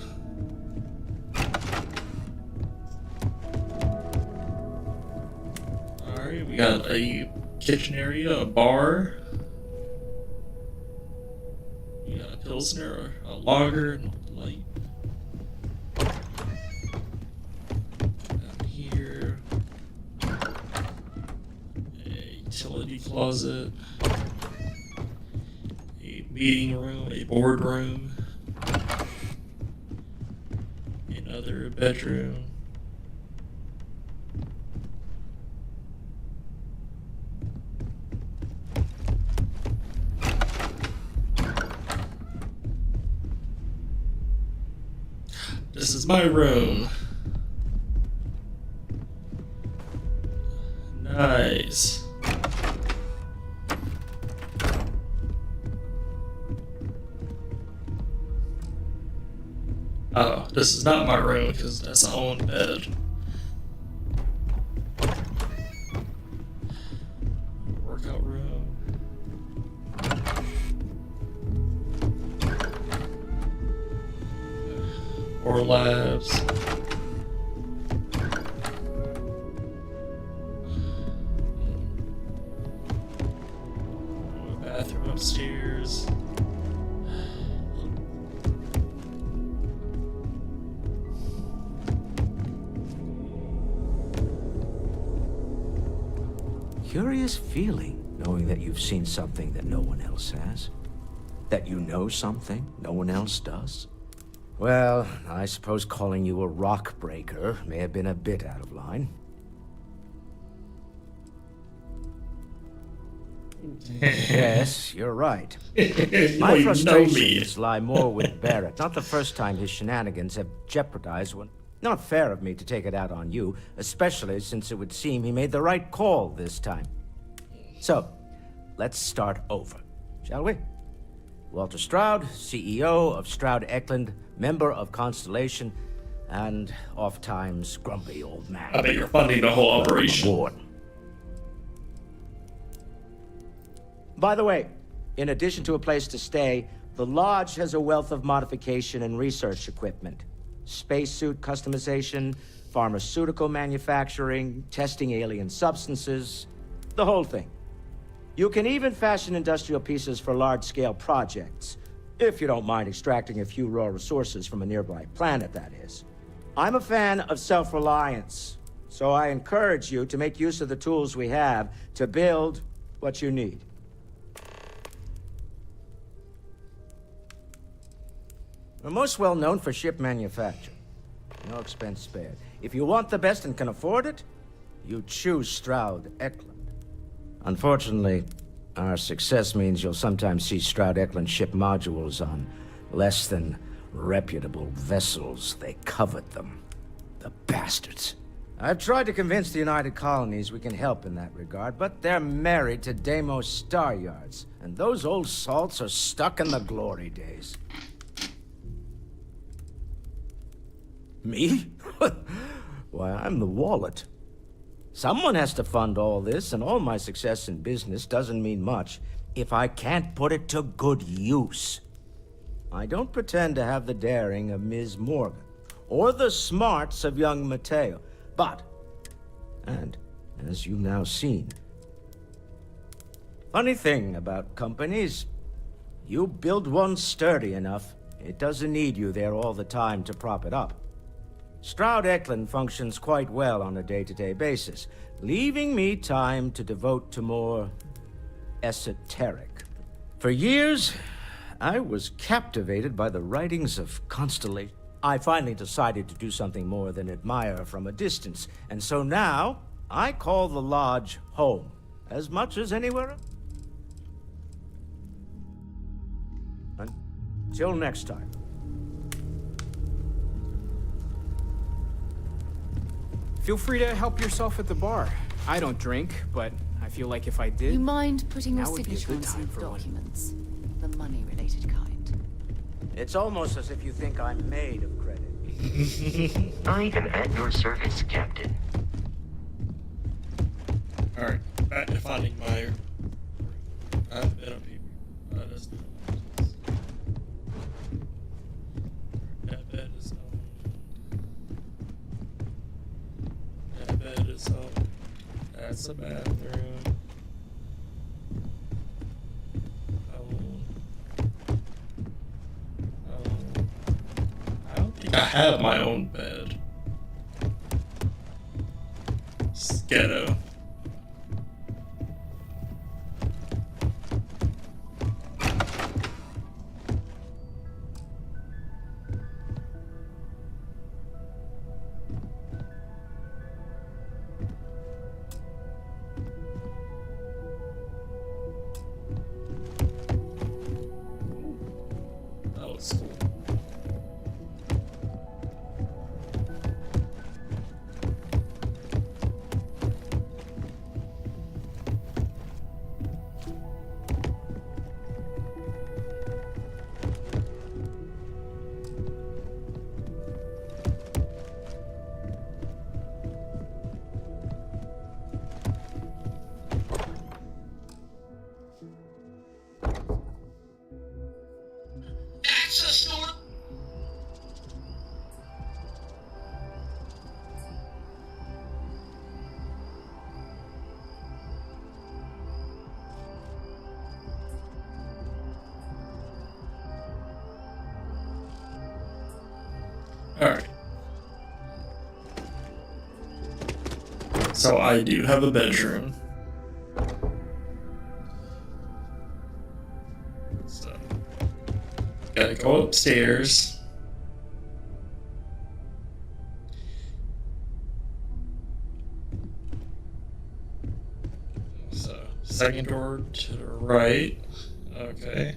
Alright, we got a kitchen area, a bar. We got a pilsner, a lager, and a light. Down here, a utility closet, a meeting room, a boardroom, another bedroom. This is my room. Nice. Oh, this is not my room because that's my own bed. Workout room. Or labs. Bathroom upstairs. Curious feeling, knowing that you've seen something that no one else has. That you know something no one else does. Well, I suppose calling you a rock breaker may have been a bit out of line. Yes, you're right. My frustrations lie more with Barrett. Not the first time his shenanigans have jeopardized one. Not fair of me to take it out on you, especially since it would seem he made the right call this time. So, let's start over, shall we? Walter Stroud, CEO of Stroud Eklund, member of Constellation, and oft-times grumpy old man. I bet you're funding the whole operation. Aboard. By the way, in addition to a place to stay, the Lodge has a wealth of modification and research equipment. Spacesuit customization, pharmaceutical manufacturing, testing alien substances, the whole thing. You can even fashion industrial pieces for large-scale projects. If you don't mind extracting a few raw resources from a nearby planet, that is. I'm a fan of self-reliance, so I encourage you to make use of the tools we have to build what you need. We're most well known for ship manufacture. No expense spared. If you want the best and can afford it, you choose Stroud Eklund. Unfortunately, our success means you'll sometimes see Stroud Eklund ship modules on less than reputable vessels. They covet them. The bastards. I've tried to convince the United Colonies we can help in that regard, but they're married to Deimos Star Yards, and those old salts are stuck in the glory days. Me? Why, I'm the wallet. Someone has to fund all this, and all my success in business doesn't mean much if I can't put it to good use. I don't pretend to have the daring of Ms. Morgan, or the smarts of young Mateo, but, and as you've now seen, funny thing about companies, you build one sturdy enough, it doesn't need you there all the time to prop it up. Stroud Eklund functions quite well on a day-to-day basis, leaving me time to devote to more esoteric. For years, I was captivated by the writings of Constellation. I finally decided to do something more than admire from a distance, and so now I call the lodge home, as much as anywhere else. Until next time. Feel free to help yourself at the bar. I don't drink, but I feel like if I did, You mind putting your now would be a signature good on some time for one. documents? The money-related kind. It's almost as if you think I'm made of credit. I am at your service, Captain. Alright, back to finding my... I've been up here. That bed is on. That bed is on. That's a bathroom. I don't think I have my own bed. It's ghetto. That was cool. Alright. So I do have a bedroom. So, gotta go upstairs. So, second door to the right. Okay.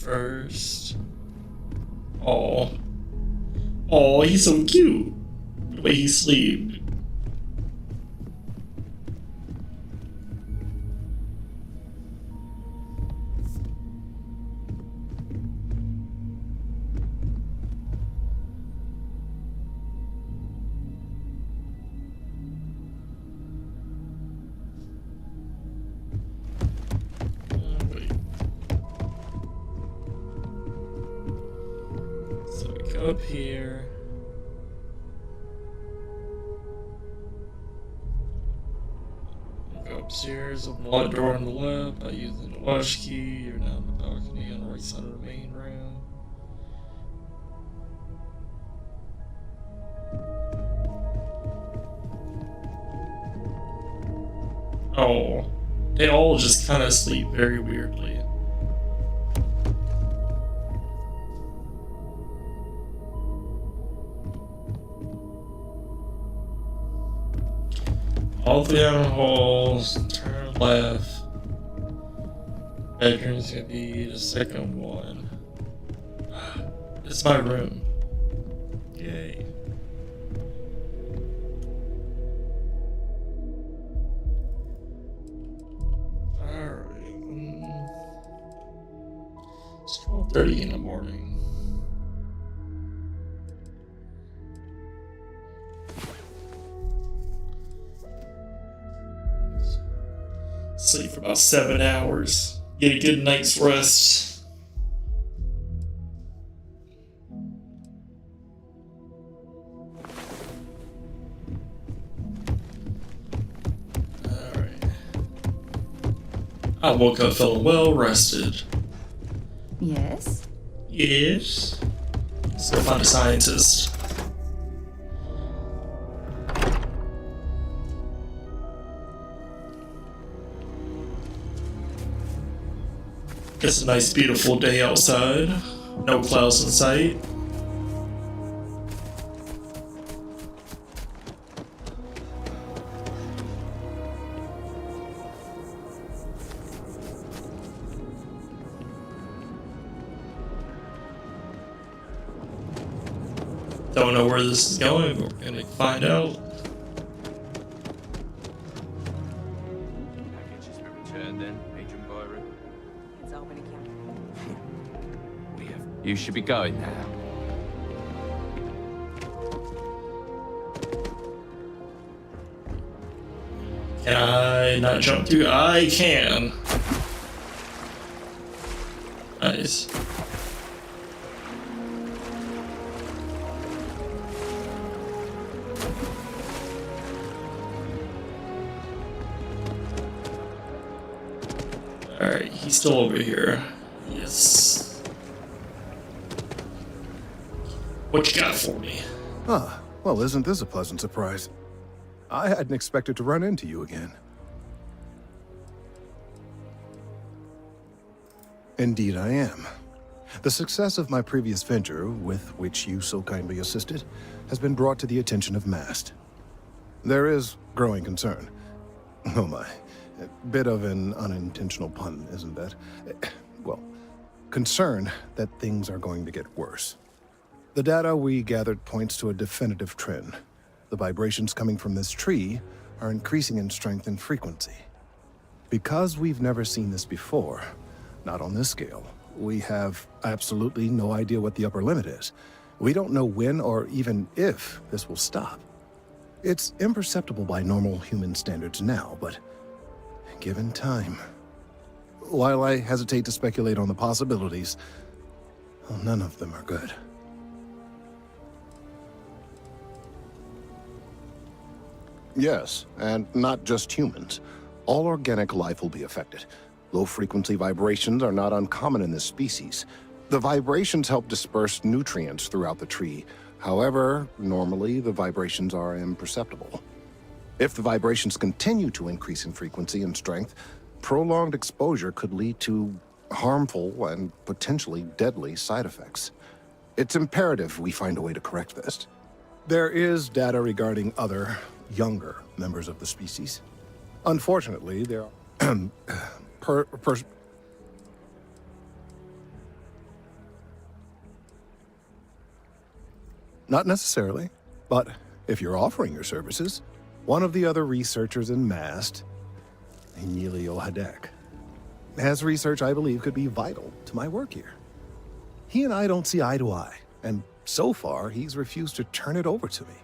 First. Oh, he's so cute. The way he sleeps. Up here. upstairs. Open the locked door on the left by using the latch key. You're now in the balcony on the right side of the main room. Oh, they all just kind of sleep very weirdly. All three down the halls, turn left. Bedroom's gonna be the second one. It's my room. Yay. Alright. It's 12:30 in the morning. Sleep for about 7 hours. Get a good night's rest. Alright. I woke up feeling well rested. Yes? Yes. Let's go find a scientist. It's a nice, beautiful day outside. No clouds in sight. Don't know where this is going, but we're gonna find out. You should be going now. Can I not jump through? I can. Nice. Alright, he's still over here. Yes. What you got for me? Ah, well, isn't this a pleasant surprise? I hadn't expected to run into you again. Indeed I am. The success of my previous venture, with which you so kindly assisted, has been brought to the attention of MAST. There is growing concern. Oh my. A bit of an unintentional pun, isn't that? Well, concern that things are going to get worse. The data we gathered points to a definitive trend. The vibrations coming from this tree are increasing in strength and frequency. Because we've never seen this before, not on this scale, we have absolutely no idea what the upper limit is. We don't know when or even if this will stop. It's imperceptible by normal human standards now, but given time. While I hesitate to speculate on the possibilities, well, none of them are good. Yes, and not just humans. All organic life will be affected. Low-frequency vibrations are not uncommon in this species. The vibrations help disperse nutrients throughout the tree. However, normally the vibrations are imperceptible. If the vibrations continue to increase in frequency and strength, prolonged exposure could lead to harmful and potentially deadly side effects. It's imperative we find a way to correct this. There is data regarding other, younger members of the species. Unfortunately, there are not necessarily, but if you're offering your services, one of the other researchers in MAST, Emilio Hadek, has research I believe could be vital to my work here. He and I don't see eye to eye, and so far he's refused to turn it over to me.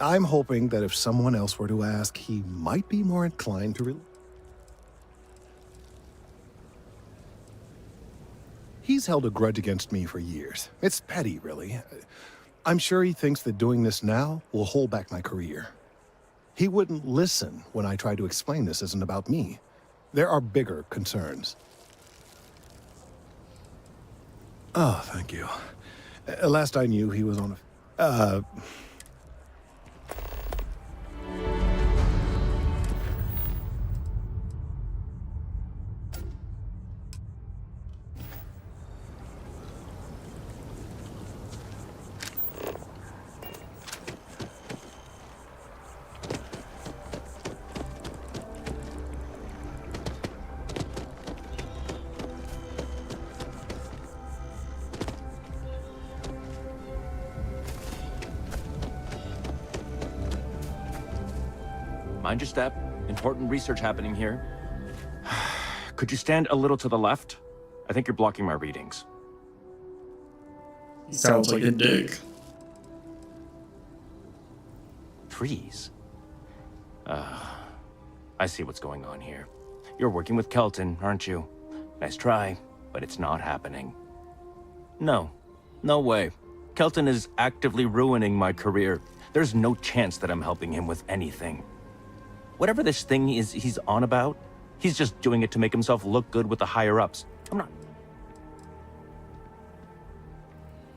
I'm hoping that if someone else were to ask, he might be more inclined to He's held a grudge against me for years. It's petty, really. I'm sure he thinks that doing this now will hold back my career. He wouldn't listen when I tried to explain this isn't about me. There are bigger concerns. Oh, thank you. Last I knew, he was on a... Mind your step. Important research happening here. Could you stand a little to the left? I think you're blocking my readings. He sounds like a dick. Trees? I see what's going on here. You're working with Kelton, aren't you? Nice try, but it's not happening. No. No way. Kelton is actively ruining my career. There's no chance that I'm helping him with anything. Whatever this thing is he's on about, he's just doing it to make himself look good with the higher-ups. I'm not...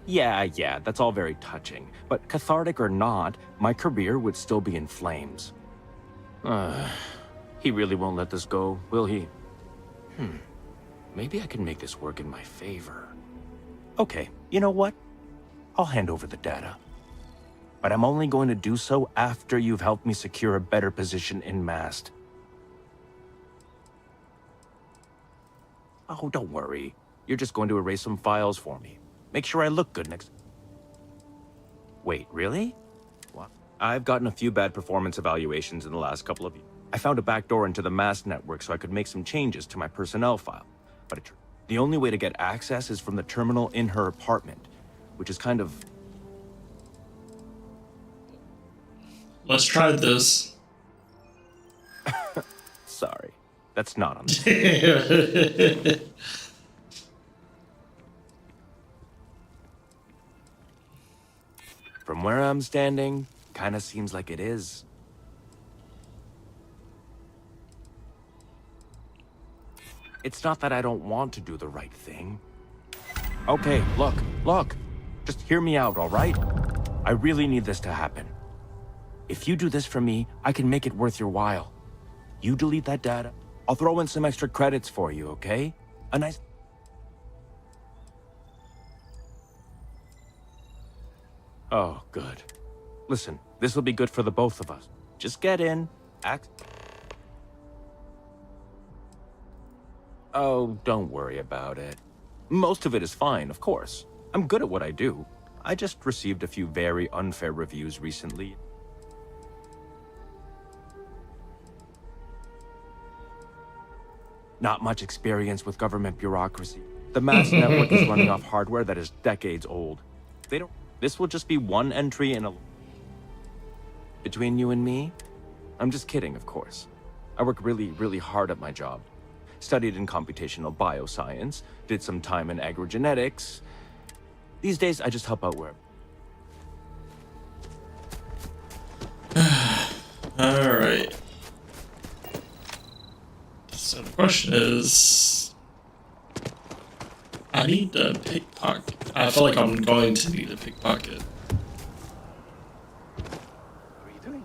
Yeah, that's all very touching. But cathartic or not, my career would still be in flames. He really won't let this go, will he? Maybe I can make this work in my favor. Okay, you know what? I'll hand over the data. But I'm only going to do so after you've helped me secure a better position in MAST. Oh, don't worry. You're just going to erase some files for me. Make sure I look good next... Wait, really? What? I've gotten a few bad performance evaluations in the last couple of years. I found a backdoor into the MAST network so I could make some changes to my personnel file. But the only way to get access is from the terminal in her apartment, which is kind of... Let's try this. Sorry. That's not on the... From where I'm standing, kinda seems like it is. It's not that I don't want to do the right thing. Okay, look. Just hear me out, all right? I really need this to happen. If you do this for me, I can make it worth your while. You delete that data, I'll throw in some extra credits for you, okay? A nice... Oh, good. Listen, this will be good for the both of us. Just get in, act... Oh, don't worry about it. Most of it is fine, of course. I'm good at what I do. I just received a few very unfair reviews recently. Not much experience with government bureaucracy. The MAST network is running off hardware that is decades old. This will just be one entry in a... Between you and me? I'm just kidding, of course. I work really hard at my job. Studied in computational bioscience, did some time in agrogenetics. These days, I just help out where... Alright. So the question is... I need a pickpocket. I feel like I'm going to need a pickpocket. What are you doing?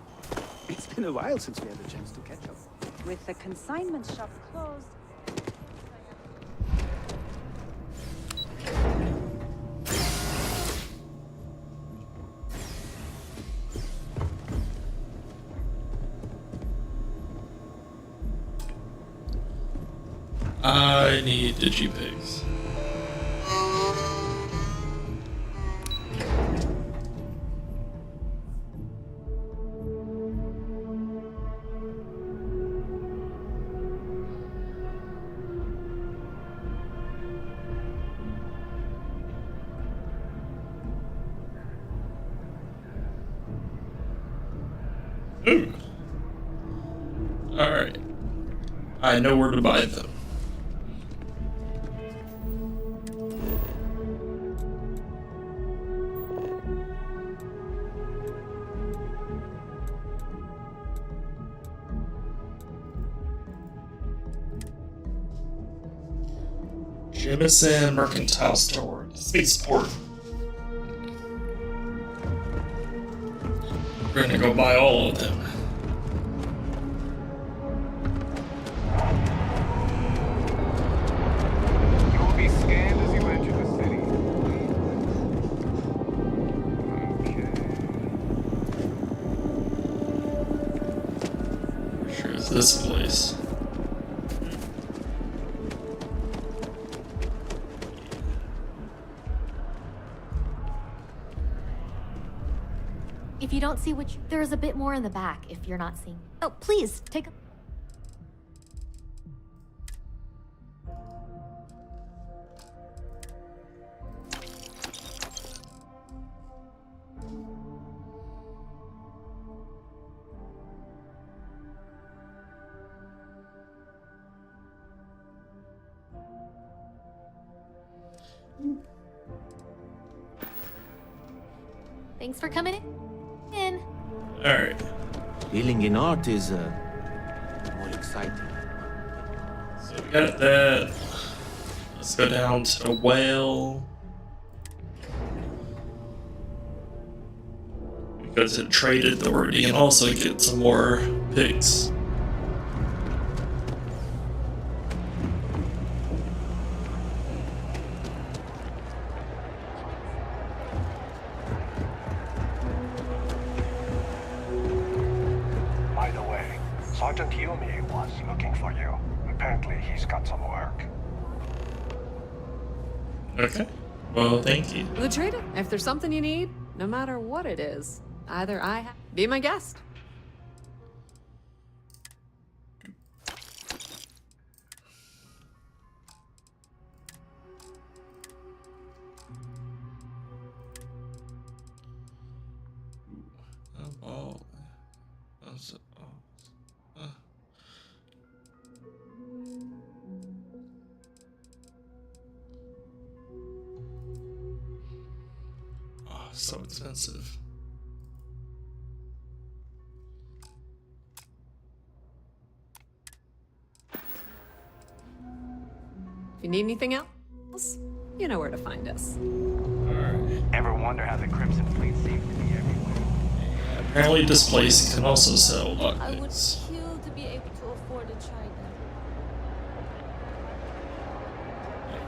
It's been a while since we had a chance to catch up. With the consignment shops closed, I need digipigs. Ooh. Alright. I know where to buy them. Jameson Mercantile Store. Spaceport. We're gonna go buy all of them. You will be scanned as you enter the city. For sure it's this place. If you don't see which, there is a bit more in the back if you're not seeing. Oh, please, take a... Thanks for coming in. Alright. Dealing in art is more exciting. So we got that. Let's go down to the whale. Because it traded authority and also get some more picks. By the way, Sergeant Yumi was looking for you. Apparently, he's got some work. Okay. Well, thank you. Latrina, if there's something you need, no matter what it is, either be my guest. Oh, so expensive. If you need anything else, you know where to find us. Ever wonder how the Crimson Fleet seems to be everywhere? Apparently this place can also sell I would lockpicks. kill to be able to afford to try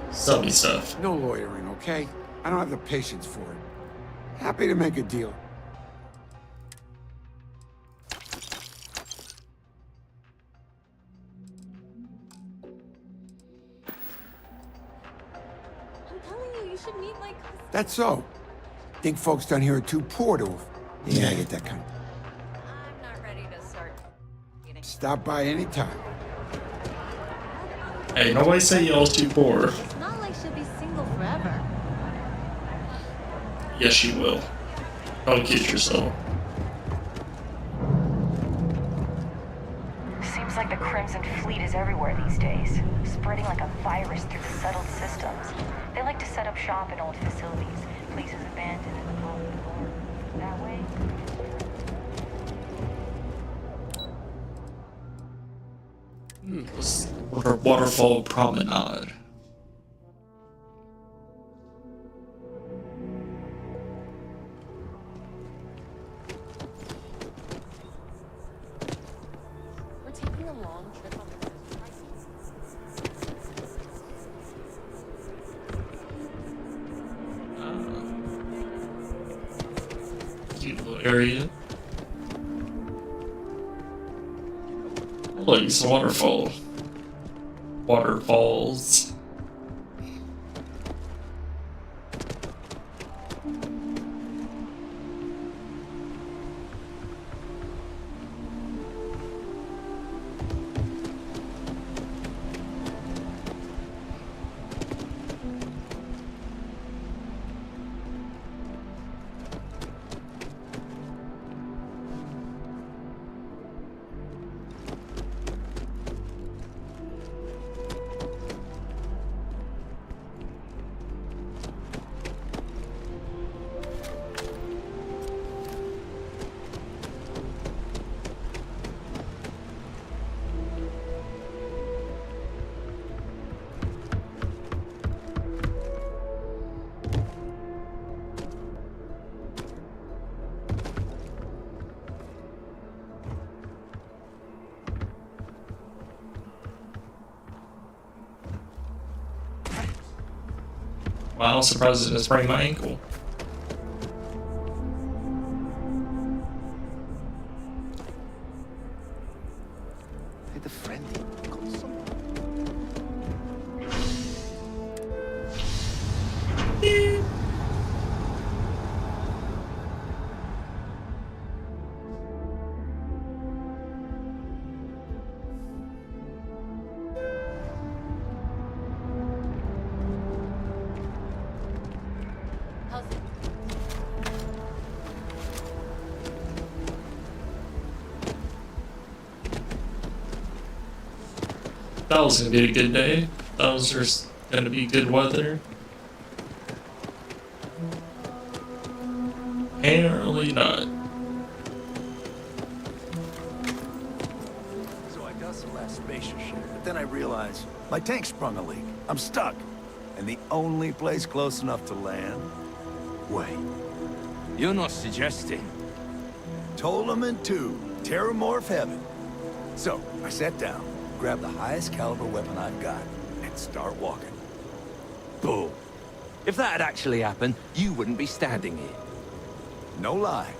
them. Sell me stuff. No lawyering, okay? I don't have the patience for it. Happy to make a deal. I'm telling you, you should meet my cousin. That's so. Think folks down here are too poor to... Yeah, I get that kind. I'm not ready to start getting... Stop by anytime. Hey, nobody say y'all's too poor. It's not like she'll be single forever. Yes, you will. Don't kid yourself. Seems like the Crimson Fleet is everywhere these days, spreading like a virus through the settled systems. They like to set up shop in old facilities, places abandoned in the cold war. That way. Waterfall Promenade. We're taking a long trip on the Cute little area. Look, it's a waterfall. Waterfalls. Wow, I was surprised it didn't sprain my ankle. Hey, the friendly. Call someone. How's it? That was gonna be a good day. That was just gonna be good weather. Apparently not. So I got some last spaceship shit, but then I realized my tank sprung a leak. I'm stuck. And the only place close enough to land? Wait. You're not suggesting. Ptolemy 2, Terramorph Heaven. So, I sat down, grabbed the highest caliber weapon I've got, and start walking. Bull. If that had actually happened, you wouldn't be standing here. No lie.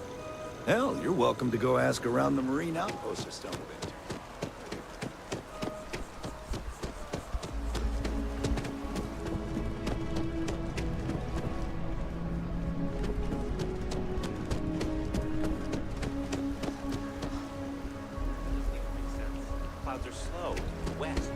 Hell, you're welcome to go ask around the Marine outpost or something. Clouds are slow. West.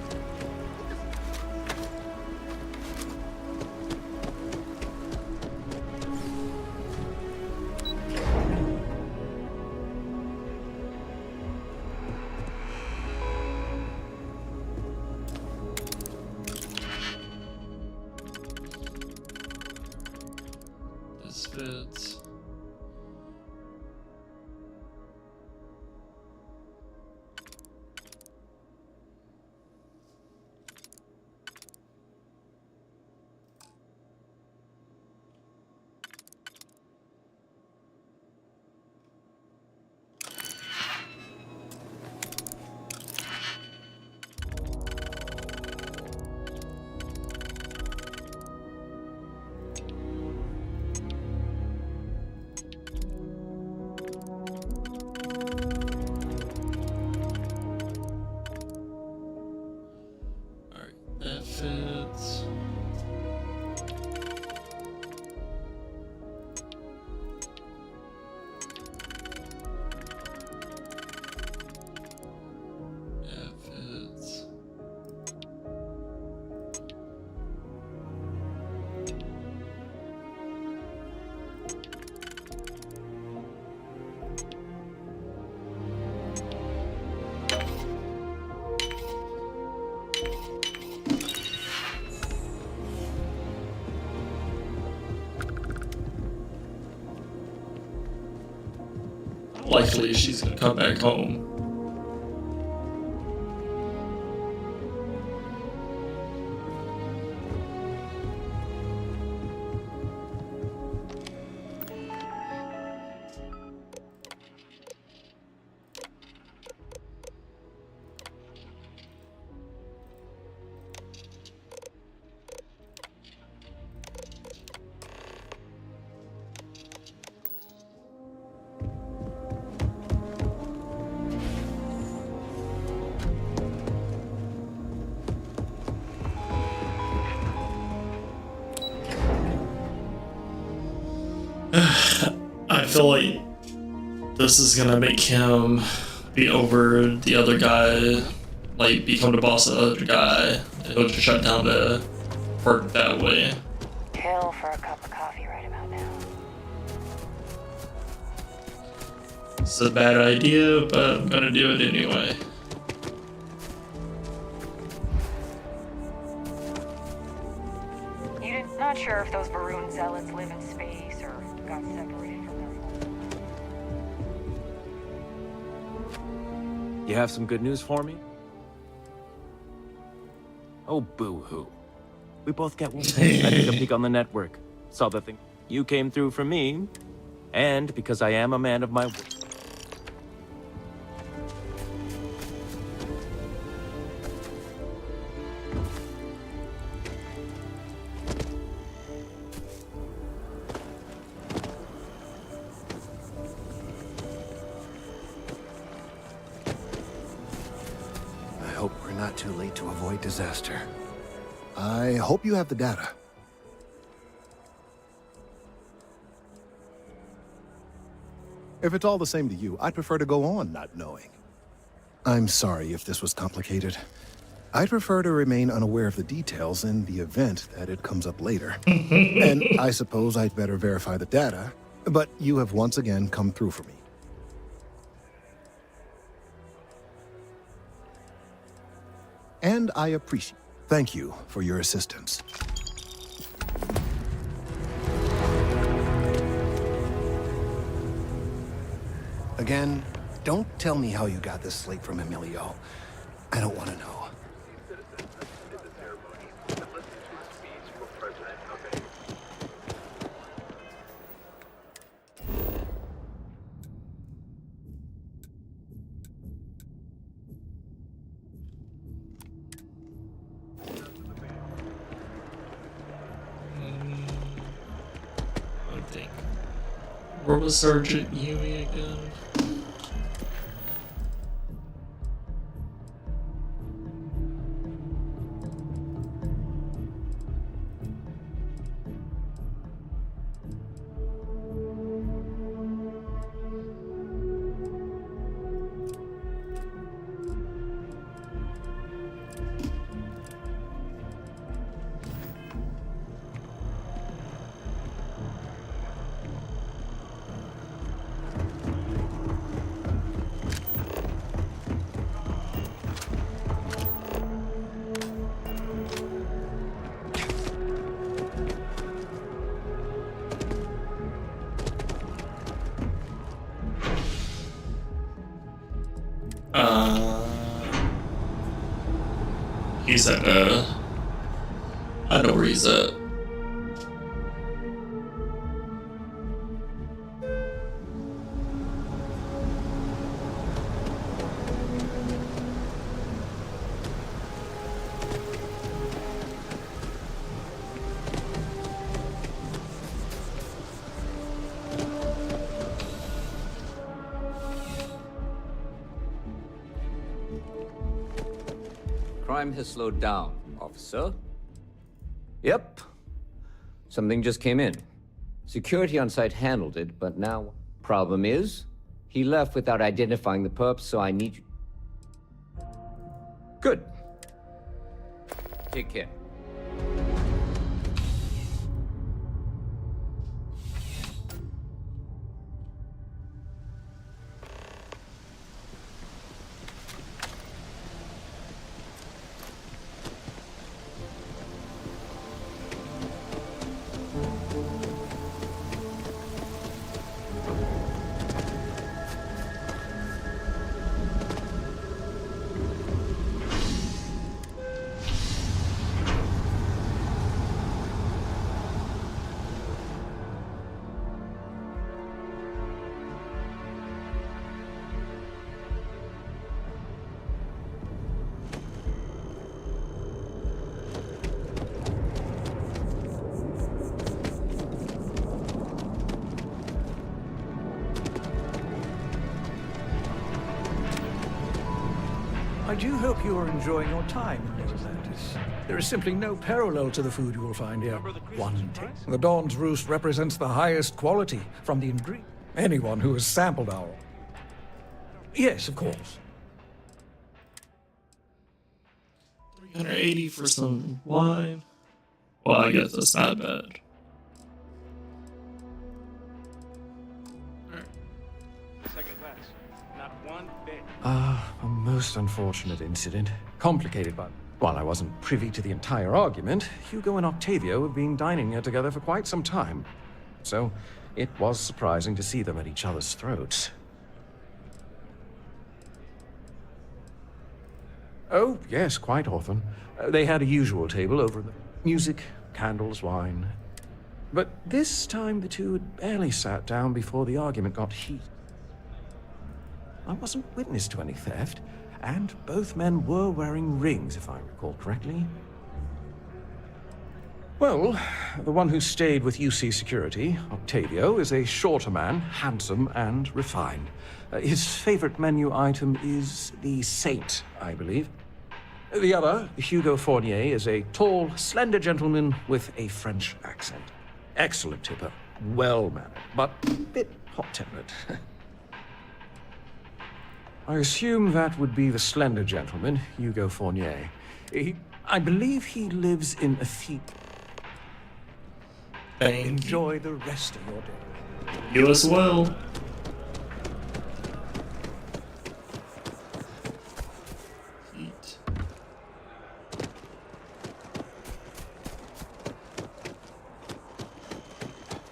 This fits. That fits. That fits. Likely she's gonna come back home. I feel like this is gonna make him be over the other guy, like become the boss of the other guy, and he'll just shut down the work that way. Kill for a cup of coffee right about now. It's a bad idea, but I'm gonna do it anyway. Not sure if those Varun zealots live in space or got separated from their home. You have some good news for me? Oh, boo-hoo. We both get one. I took a peek on the network. Saw the thing. You came through for me. And because I am a man of my word. need to avoid disaster. I hope you have the data. If it's all the same to you, I'd prefer to go on not knowing. I'm sorry if this was complicated. I'd prefer to remain unaware of the details in the event that it comes up later. And I suppose I'd better verify the data, but you have once again come through for me. And I appreciate it. Thank you for your assistance. Again, don't tell me how you got this slate from Emilio. I don't want to know. Where was Sergeant Yui again? He's at, I know where he's at. Crime has slowed down, officer. Yep. Something just came in. Security on site handled it, but now... Problem is, he left without identifying the perp, so I need you... Good. Take care. I do hope you are enjoying your time in New Atlantis. There is simply no parallel to the food you will find here. One taste. The Dawn's Roost represents the highest quality from the ingredient. Anyone who has sampled our... Yes, of course. 380 for some wine. Well, I guess that's not bad. A most unfortunate incident. Complicated, but while I wasn't privy to the entire argument, Hugo and Octavio have been dining here together for quite some time. So, it was surprising to see them at each other's throats. Oh, yes, quite often. They had a usual table over the music, candles, wine. But this time the two had barely sat down before the argument got heated. I wasn't witness to any theft, and both men were wearing rings, if I recall correctly. Well, the one who stayed with UC Security, Octavio, is a shorter man, handsome and refined. His favorite menu item is the Saint, I believe. The other, Hugo Fournier, is a tall, slender gentleman with a French accent. Excellent tipper, well-mannered, but a bit hot-tempered. I assume that would be the slender gentleman, Hugo Fournier. I believe he lives in Athene. Enjoy the rest of your day. You as well.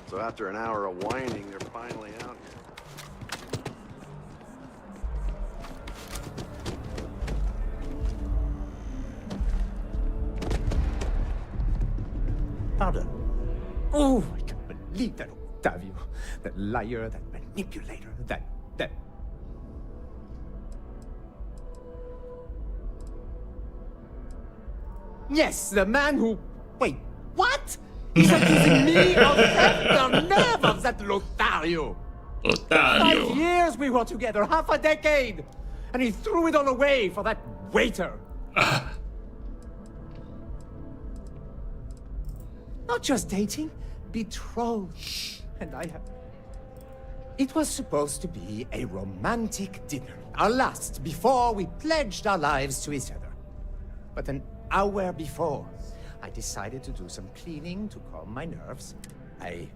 So after an hour of whining, they're finally out here. Pardon? Oh, I can't believe that Octavio. That liar, that manipulator, that... Yes, the man who... Wait, what? He's accusing me of theft? The nerve of that Lothario! 5 years we were together, half a decade! And he threw it all away for that waiter! Not just dating, betrothed. And I have... It was supposed to be a romantic dinner. Our last, before we pledged our lives to each other. But an hour before, I decided to do some cleaning to calm my nerves. I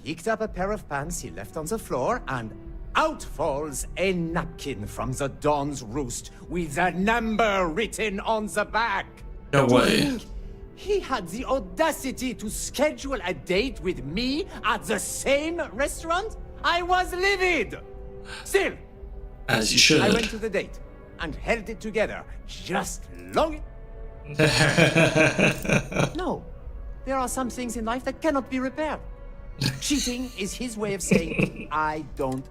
picked up a pair of pants he left on the floor, and out falls a napkin from the Dawn's Roost with a number written on the back. No way. He had the audacity to schedule a date with me at the same restaurant? I was livid! Still, as you should. I went to the date and held it together just long. No, there are some things in life that cannot be repaired. Cheating is his way of saying, I don't.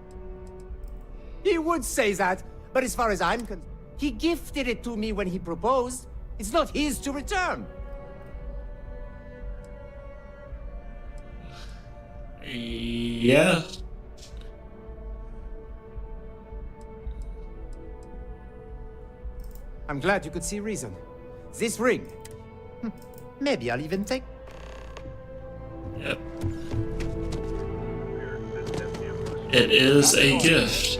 He would say that, but as far as I'm concerned, he gifted it to me when he proposed. It's not his to return. Yeah. I'm glad you could see reason. This ring. Maybe I'll even take... Yep. It is a gift.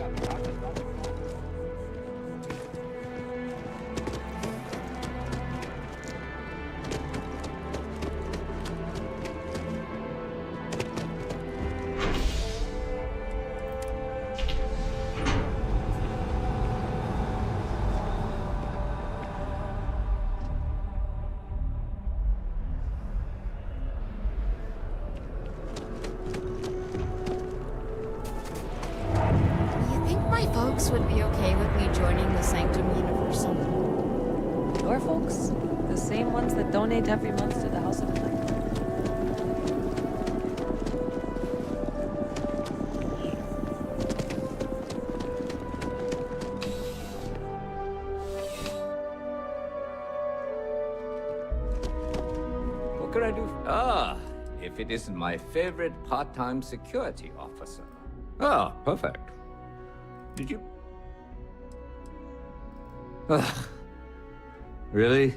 Would be okay with me joining the Sanctum Universum. Your folks? The same ones that donate every month to the House of Atlantis? What can I do? Ah, if it isn't my favorite part-time security officer. Ah, perfect. Did you... Ugh. Really?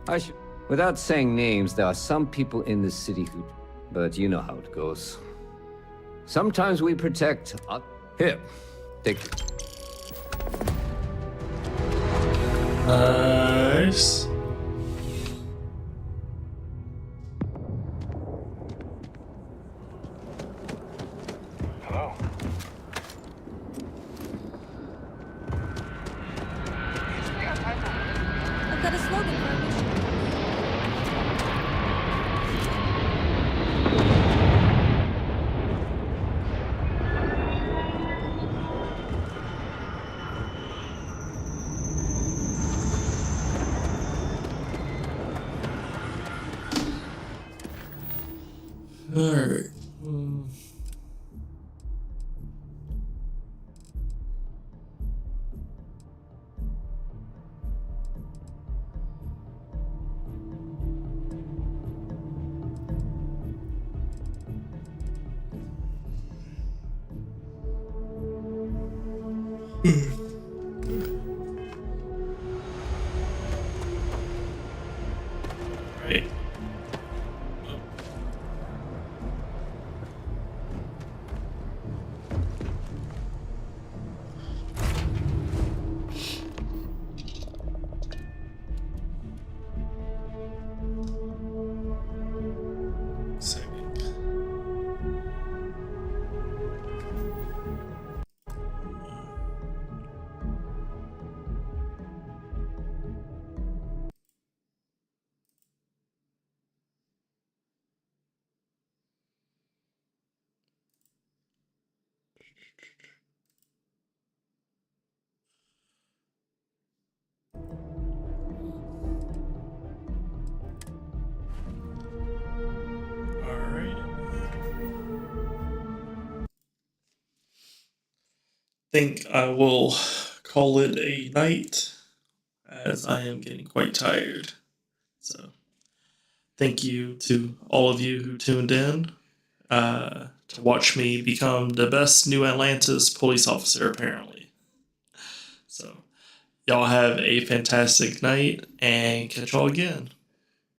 I should... Without saying names, there are some people in this city who... But you know how it goes. Sometimes we protect... Here, take it. Nice. Hello. I've got a slogan for our mission. Alright. Alright. Think I will call it a night as I am getting quite tired. So, thank you to all of you who tuned in to watch me become the best New Atlantis police officer, apparently. So, y'all have a fantastic night and catch y'all again.